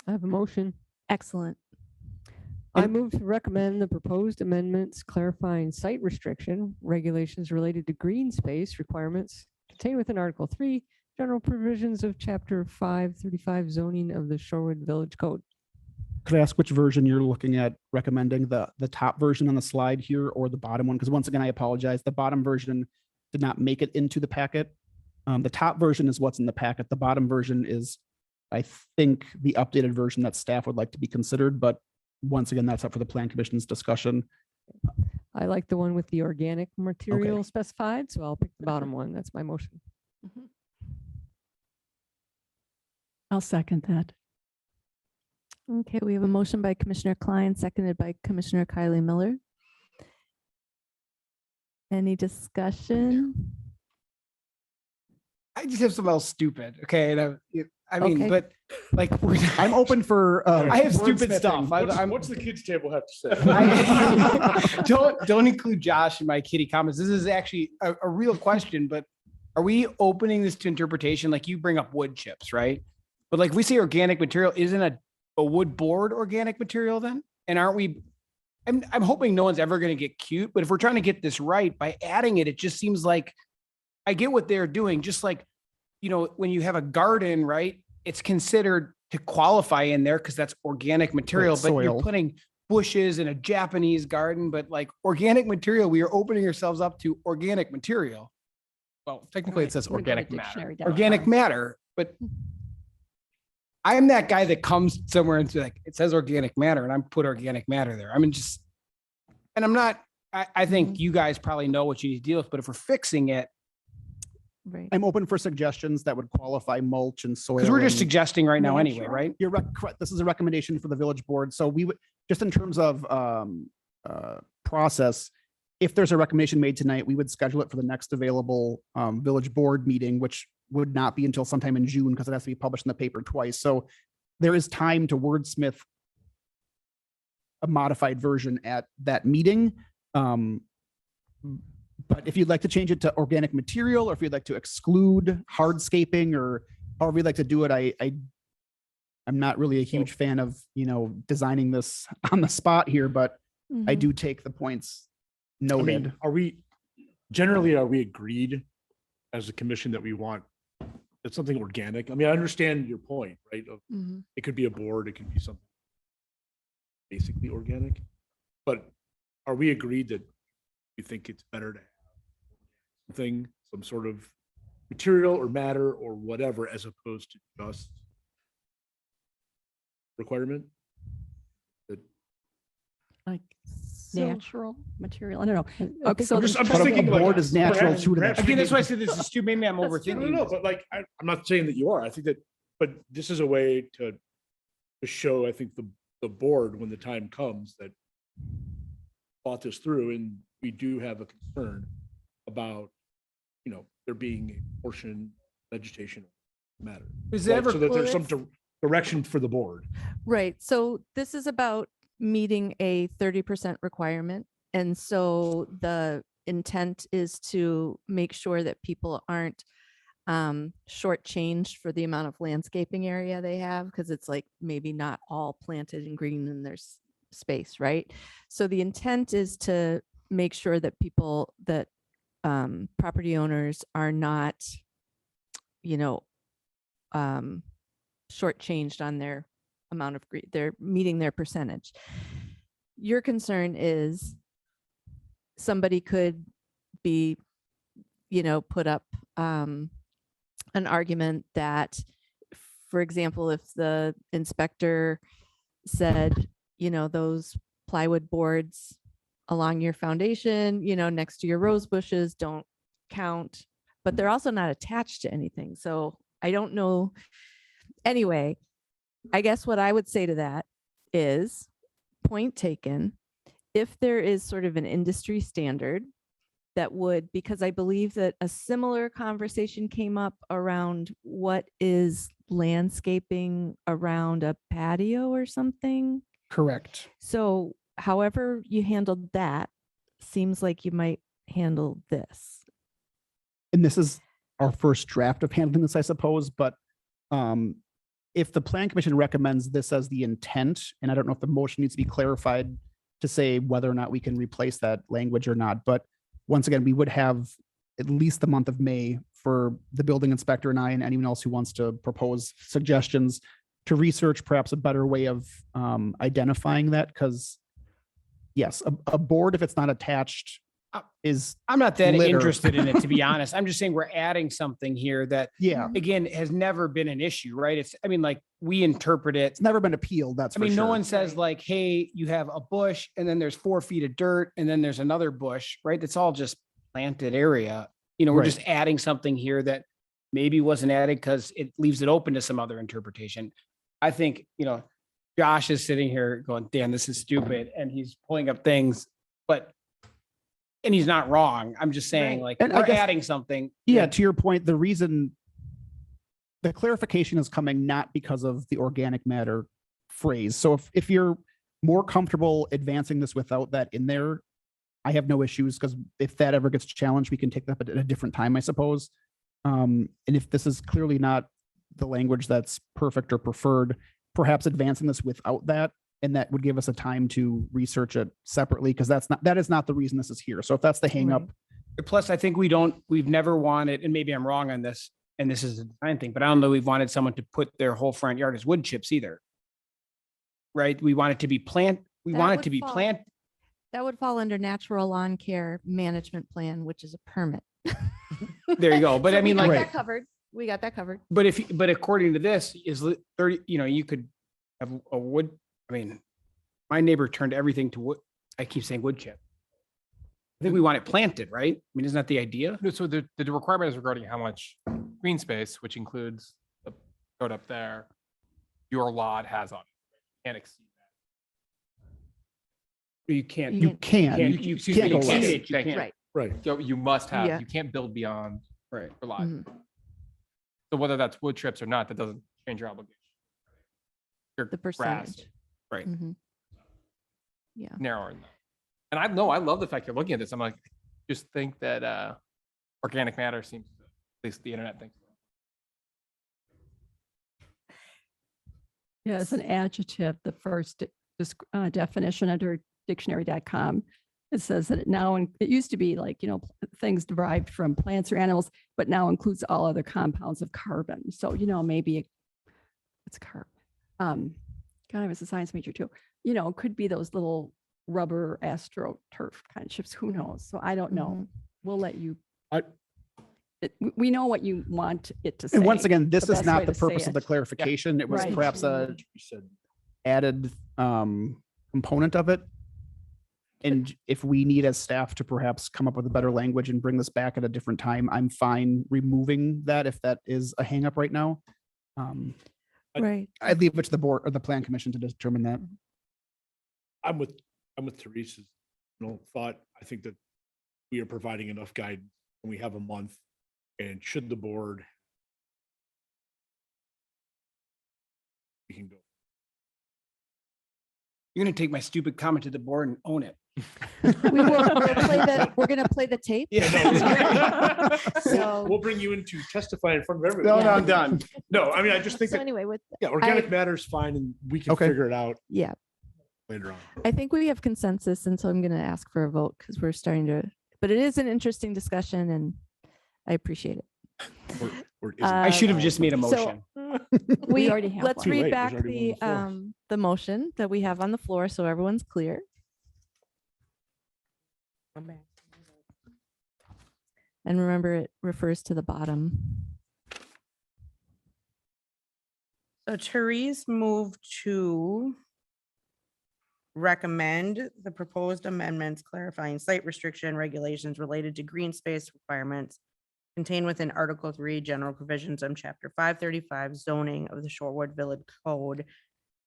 I have a motion. Excellent. I move to recommend the proposed amendments clarifying site restriction regulations related to green space requirements contained within Article 3, general provisions of Chapter 535 zoning of the Shorewood Village Code. Could I ask which version you're looking at recommending, the top version on the slide here or the bottom one? Because once again, I apologize. The bottom version did not make it into the packet. The top version is what's in the packet. The bottom version is, I think, the updated version that staff would like to be considered, but once again, that's up for the plan commission's discussion. I like the one with the organic material specified, so I'll pick the bottom one. That's my motion. Mhm. I'll second that. Okay, we have a motion by Commissioner Klein, seconded by Commissioner Kylie Miller. Any discussion? I just have something else stupid. Okay. And I mean, Okay. but like, I'm open for. I have stupid stuff. What's the kids table have to say? Don't include Josh in my kitty comments. This is actually a real question, but are we opening this to interpretation? Like you bring up wood chips, right? But like we say organic material, isn't a wood board organic material then? And aren't we, I'm hoping no one's ever going to get cute, but if we're trying to get this right by adding it, it just seems like I get what they're doing. Just like, you know, when you have a garden, right? It's considered to qualify in there because that's organic material, but you're soil. putting bushes in a Japanese garden, but like organic material, we are opening ourselves up to organic material, Well, technically it says Let me go to organic matter. dictionary.com. organic matter, but I'm that guy that comes somewhere and like, it says organic matter and I'm put organic matter there. I mean, just, and I'm not, I think you guys probably know what you need to deal with, but if we're fixing it, Right. I'm open for suggestions that would qualify mulch and soil. because we're just and- suggesting right now Yeah, anyway, sure. right? You're correct. This is a recommendation for the village board. So we would, just in terms of process, if there's a recommendation made tonight, we would schedule it for the next available village board meeting, which would not be until sometime in June because it has to be published in the paper twice. So there is time to wordsmith a modified version at that meeting. But if you'd like to change it to organic material, or if you'd like to exclude hardscaping, or however you'd like to do it, I I'm not really a huge fan of, designing this on the spot here, but I Mhm. do take the points I noted. mean, are we agreed as a commission that we want it's something organic? I mean, I understand your point, right? Mhm. It could be a board, it could be something basically organic. But are we agreed that we think it's better to have something, some sort of material or matter or whatever, as opposed to just requirement? Like So- natural material. I don't know. I Okay, think so I'm just the- thinking a like board is natural perhaps- to it. perhaps we Again, that's could- why I said this is stupid. Maybe I'm No, overthinking. but like, I'm not saying that you are. I think that, but this is a way to show, I think, the board, when the time comes, that thought this through, and we do have a concern about, there being a portion vegetation matter. Is it ever, So that Well, there's some it's- direction for the board. Right. So this is about meeting a 30% requirement. And so the intent is to make sure that people aren't shortchanged for the amount of landscaping area they have, because it's like maybe not all planted and green and there's space, right? So the intent is to make sure that property owners are not, shortchanged on their amount of green, they're meeting their percentage. Your concern is somebody could be, put up an argument that, for example, if the inspector said, those plywood boards along your foundation, next to your rose bushes don't count, but they're also not attached to anything. So I don't know. Anyway, I guess what I would say to that is, point taken, if there is sort of an industry standard that would, because I believe that a similar conversation came up around what is landscaping around a patio or something. correct. So however you handled that, seems like you might handle this. And this is our first draft of handling this, I suppose, but if the plan commission recommends this as the intent, and I don't know if the motion needs to be clarified to say whether or not we can replace that language or not, but once again, we would have at least the month of May for the building inspector and I and anyone else who wants to propose suggestions to research perhaps a better way of identifying that, because yes, a board, if it's not attached, is, I'm not that Litter. interested in it, to be honest. I'm just saying we're adding something here that, yeah, again, has never been an issue, right? Like we interpret it. it's never been appealed, that's I for mean, no sure. one says like, hey, you have a bush and then there's 4 feet of dirt and then there's another bush, right? It's all just planted area. We're Right. just adding something here that maybe wasn't added because it leaves it open to some other interpretation. I think, Josh is sitting here going, damn, this is stupid. And he's pulling up things, and he's not wrong. I'm just saying, Right. like, And I we're guess- adding something. Yeah, to your point, the reason the clarification is coming not because of the organic matter phrase. So if you're more comfortable advancing this without that in there, I have no issues, because if that ever gets challenged, we can take that up at a different time, I suppose. And if this is clearly not the language that's perfect or preferred, perhaps advancing this without that, and that would give us a time to research it separately, because that is not the reason this is here. So if that's the hang up, Plus, I think we've never wanted, and maybe I'm wrong on this, and this is a design thing, but I don't know, we've wanted someone to put their whole front yard as wood chips either. Right? We want it to be we That want it would to be fall- plant. That would fall under natural lawn care management plan, which is a permit. There you go. But So I mean, we got like, that covered. We got that covered. but according to this is 30, you could have a wood. I mean, my neighbor turned everything to wood. I keep saying wood chip. I think we want it planted, right? I mean, isn't that the idea? No, so the requirement is regarding how much green space, which includes the code up there, your lot has on it. Can't exceed You can't. You you can. You Excuse can't me, exceed can't. it. You Thank you. can't. Right. Right. that. So you must have, Yeah. you can't build beyond Right. your lot. Mhm. So whether that's wood chips or not, that doesn't change your obligation. Your The grass, percentage. Right. Mhm. Yeah. narrower than that. And I love the fact you're looking at this. I'm like, just think that organic matter seems, at least the internet thinks. Yeah, it's an adjective, the first definition under dictionary.com. It says that it now, it used to be like, things derived from plants or animals, but now includes all other compounds of carbon. So, maybe it's carbon. God, I was a science major too. It could be those little rubber astroturf kind of chips. Who knows? So I don't know. We'll let you. We know what you want it to say. And once again, this the is best not way the to say purpose of the it. clarification. It was Right. perhaps a You said added component of it. And if we need as staff to perhaps come up with a better language and bring this back at a different time, I'm fine removing that if that is a hangup right now. Right. I'd leave it to the board or the plan commission to determine that. I'm with Teresa's thought. I think that we are providing enough guidance and we have a month. And should the board, we can go. You're gonna take my stupid comment to the board and own it. We're going to play the tape. So- We'll bring you in to testify in front of everyone. No, I'm done. No, I mean, I just think So that, anyway, yeah, organic matter is fine and we can Okay. figure it out yeah, later on. I think we have consensus, and so I'm going to ask for a vote because we're starting to, but it is an interesting discussion and I appreciate it. Or is it? I should have just made a so- motion. We already have Let's one. Too late, read there's back already one on the floor. the motion that we have on the floor so everyone's clear. And remember, it refers to the bottom. So Therese moved to recommend the proposed amendments clarifying site restriction regulations related to green space requirements contained within Article 3, general provisions of Chapter 535 zoning of the Shorewood Village Code,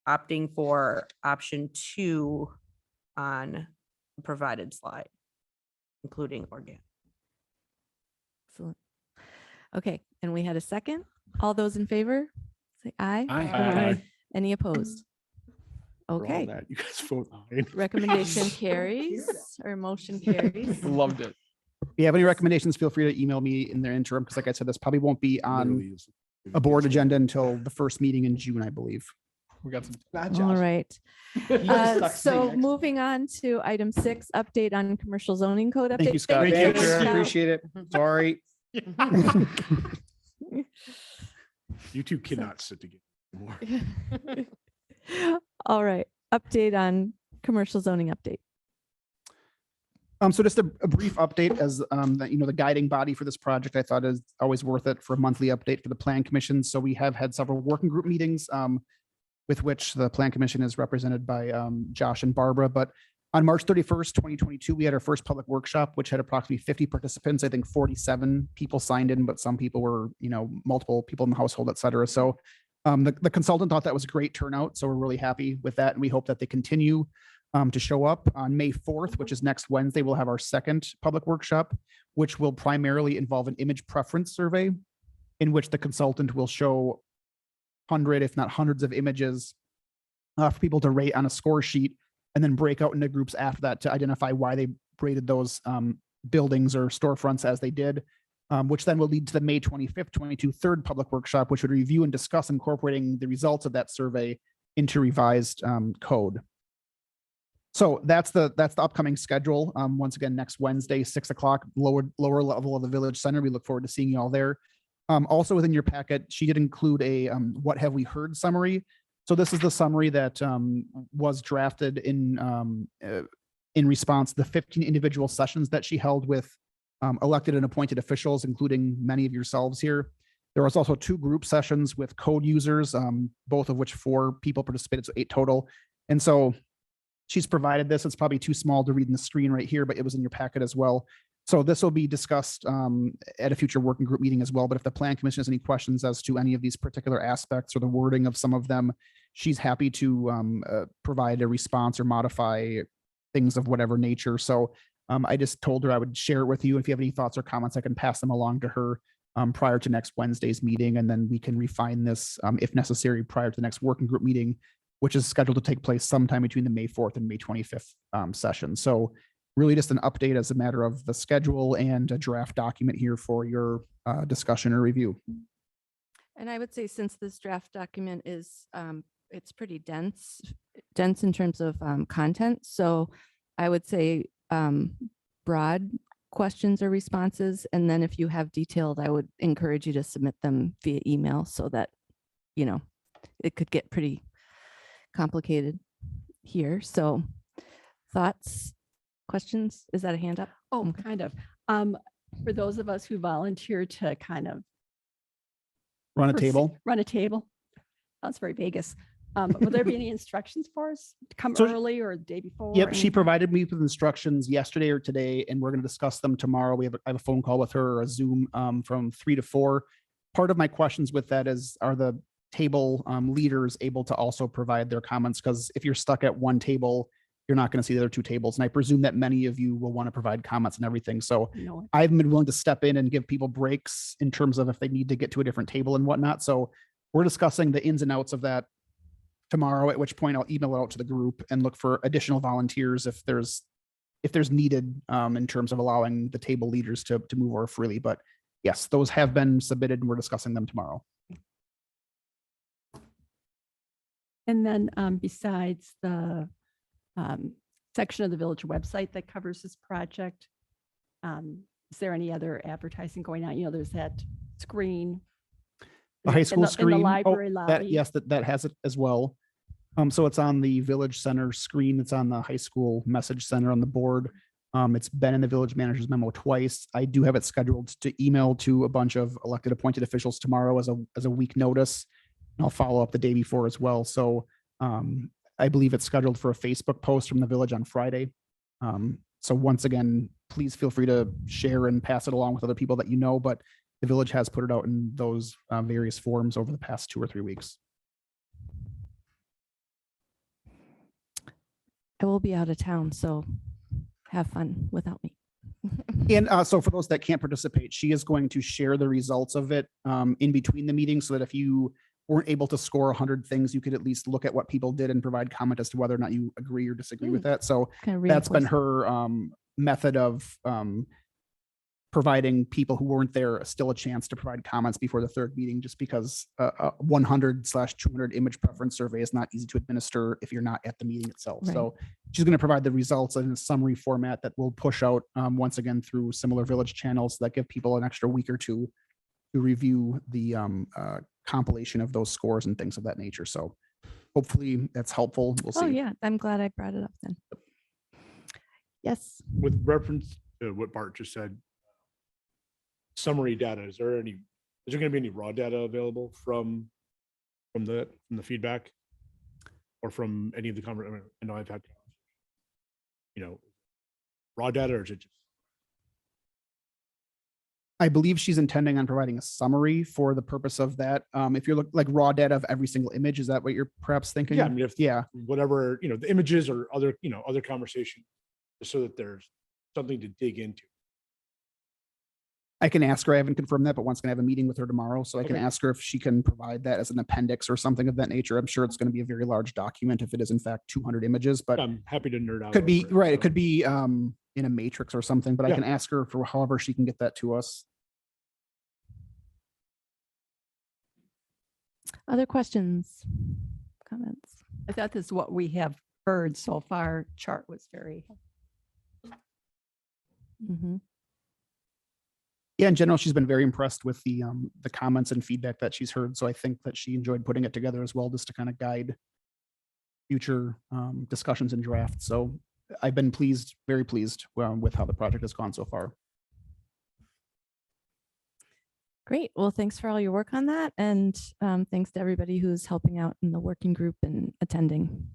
opting for option 2 on the provided slide, including organic. Excellent. Okay, and we had a second. All those in favor, say aye. Aye. Any opposed? For all Okay, that, you guys vote aye. recommendation carries or motion carries. Loved it. If you have any recommendations, feel free to email me in the interim, because like I said, this probably won't be on Literally is- a board agenda until the first meeting in June, I believe. We got some. All right. So moving on to item 6, update on commercial zoning code update. Thank you, Scott. so Thank you, much, Scott. appreciate it. Sorry. You two cannot sit together anymore. All right, update on commercial zoning update. So just a brief update as the guiding body for this project, I thought is always worth it for a monthly update for the plan commission. So we have had several working group meetings with which the plan commission is represented by Josh and Barbara. But on March 31st, 2022, we had our first public workshop, which had approximately 50 participants. I think 47 people signed in, but some people were, multiple people in the household, et cetera. So the consultant thought that was a great turnout. So we're really happy with that. And we hope that they continue to show up. On May 4th, which is next Wednesday, we'll have our second public workshop, which will primarily involve an image preference survey in which the consultant will show 100, if not hundreds of images for people to rate on a score sheet, and then break out into groups after that to identify why they rated those buildings or storefronts as they did, which then will lead to the May 25th, 22 third public workshop, which would review and discuss incorporating the results of that survey into revised code. So that's the upcoming schedule. Once again, next Wednesday, 6 o'clock, lower level of the Village Center. We look forward to seeing you all there. Also within your packet, she did include a what have we heard summary. So this is the summary that was drafted in response to the 15 individual sessions that she held with elected and appointed officials, including many of yourselves here. There was also 2 group sessions with code users, both of which 4 people participated, so 8 total. And so she's provided this. It's probably too small to read in the screen right here, but it was in your packet as well. So this will be discussed at a future working group meeting as well. But if the plan commission has any questions as to any of these particular aspects or the wording of some of them, she's happy to provide a response or modify things of whatever nature. So I just told her I would share it with you. If you have any thoughts or comments, I can pass them along to her prior to next Wednesday's meeting. And then we can refine this if necessary prior to the next working group meeting, which is scheduled to take place sometime between the May 4th and May 25th session. So really just an update as a matter of the schedule and a draft document here for your discussion or review. And I would say since this draft document is it's pretty dense in terms of content. So I would say broad questions or responses. And then if you have detailed, I would encourage you to submit them via email so that, you know, it could get pretty complicated here. So thoughts, questions? Is that a hand up? Oh, Okay. kind of. For those of us who volunteer to kind of Run a proce- table. Run a table. That's very Vegas. Will there be any instructions for us to come So- early or the day before? Yep, or she anything? provided me with instructions yesterday or today, and we're going to discuss them tomorrow. I have a phone call with her or a Zoom from 3 to 4. Part of my questions with that is, are the table leaders able to also provide their comments? Because if you're stuck at one table, you're not going to see the other 2 tables. And I presume that many of you will want to provide comments and everything. So No. I've been willing to step in and give people breaks in terms of if they need to get to a different table and whatnot. So we're discussing the ins and outs of that tomorrow, at which point I'll email it out to the group and look for additional volunteers if there's needed in terms of allowing the table leaders to move more freely. But yes, those have been submitted and we're discussing them tomorrow. And then besides the section of the village website that covers this project, is there any other advertising going on? You know, there's that screen. The high school in screen. the oh, library that- lobby. Yes, that has it as well. So it's on the village center screen. It's on the high school message center on the board. It's been in the village manager's memo twice. I do have it scheduled to email to a bunch of elected appointed officials tomorrow as a week notice. And I'll follow up the day before as well. So I believe it's scheduled for a Facebook post from the village on Friday. So once again, please feel free to share and pass it along with other people that you know, but the village has put it out in those various forms over the past 2 or 3 weeks. I will be out of town, so have fun without me. And so for those that can't participate, she is going to share the results of it in between the meetings so that if you weren't able to score 100 things, you could at least look at what people did and provide comment as to whether or not you agree or disagree with that. So Kind of that's been reinforce- her method of providing people who weren't there still a chance to provide comments before the 3rd meeting, just because a 100/200 image preference survey is not easy to administer if you're not at the meeting itself. Right. So she's going to provide the results in a summary format that we'll push out once again through similar village channels that give people an extra week or 2 to review the compilation of those scores and things of that nature. So hopefully that's helpful. We'll see. Oh, yeah. I'm glad I brought it up then. Yes. With reference to what Bart just said, summary data, is there going to be any raw data available from the feedback or from any of the conversations? I know I've had, raw data, or is it just? I believe she's intending on providing a summary for the purpose of that. If you're like raw data of every single image, is that what you're perhaps thinking? Yeah, I mean, if Yeah. whatever, the images or other, other conversation, just so that there's something to dig into. I can ask her. I haven't confirmed that, but once going to have a meeting with her tomorrow. So I can Okay. ask her if she can provide that as an appendix or something of that nature. I'm sure it's going to be a very large document if it is in fact 200 images, but I'm happy to nerd out. could be, over it, right. It so. could be in a matrix or something, but I Yeah. can ask her for however she can get that to us. Other questions, comments? I thought this is what we have heard so far. Chart was very, Mhm. Yeah, in general, she's been very impressed with the comments and feedback that she's heard. So I think that she enjoyed putting it together as well, just to kind of guide future discussions and drafts. So I've been pleased, very pleased with how the project has gone so far. Great. Well, thanks for all your work on that. And thanks to everybody who's helping out in the working group and attending.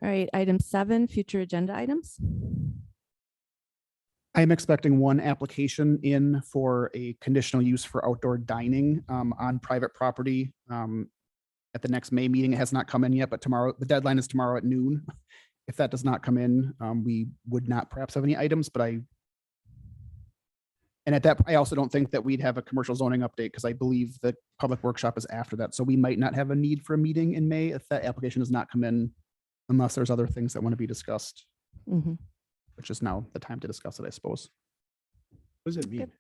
All right, item 7, future agenda items. I'm expecting one application in for a conditional use for outdoor dining on private property at the next May meeting. It has not come in yet, but tomorrow, the deadline is tomorrow at noon. If that does not come in, we would not perhaps have any items, but and at that, I also don't think that we'd have a commercial zoning update because I believe that public workshop is after that. So we might not have a need for a meeting in May if that application does not come in unless there's other things that want to be discussed, Mhm. which is now the time to discuss it, I suppose. What does it mean?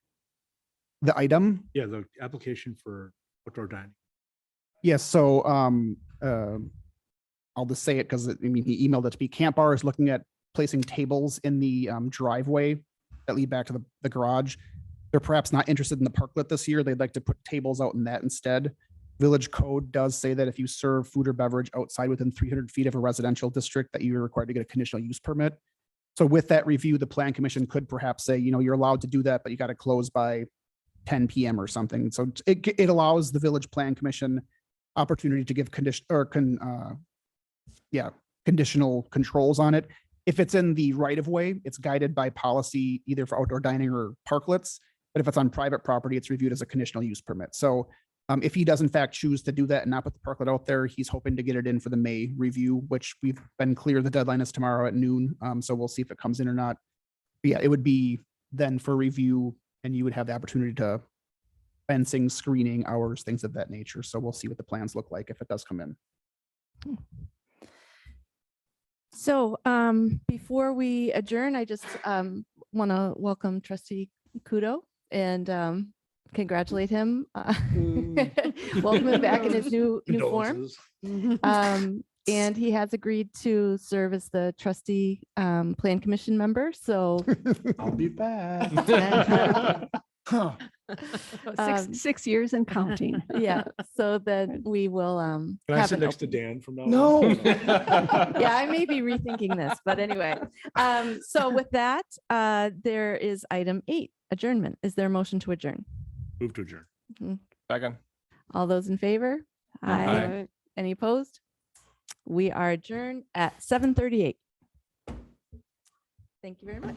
The item, Yeah, the application for outdoor dining. Yes, so I'll just say it because I mean, he emailed it to me. Camp Bar is looking at placing tables in the driveway that lead back to the garage. They're perhaps not interested in the parklet this year. They'd like to put tables out in that instead. Village code does say that if you serve food or beverage outside within 300 feet of a residential district, that you're required to get a conditional use permit. So with that review, the plan commission could perhaps say, you know, you're allowed to do that, but you got to close by 10 PM or something. So it allows the village plan commission opportunity to give conditional controls on it. If it's in the right of way, it's guided by policy either for outdoor dining or parklets. But if it's on private property, it's reviewed as a conditional use permit. So if he does in fact choose to do that and not put the parklet out there, he's hoping to get it in for the May review, which we've been clear the deadline is tomorrow at noon. So we'll see if it comes in or not. But yeah, it would be then for review and you would have the opportunity to fencing, screening, hours, things of that nature. So we'll see what the plans look like if it does come in. So before we adjourn, I just want to welcome Trustee Kudo and congratulate him. Welcome him back in his new form. And he has agreed to serve as the trustee plan commission member. So I'll be back. Six years and counting. yeah, so then we will Can I have sit an next to open- Dan from now? No. on? Yeah, I may be rethinking this, but anyway. So with that, there is item 8, adjournment. Is there a motion to adjourn? Move to adjourn. Second. All those in favor? Aye. Any opposed? We are adjourned at 7:38. Thank you very much.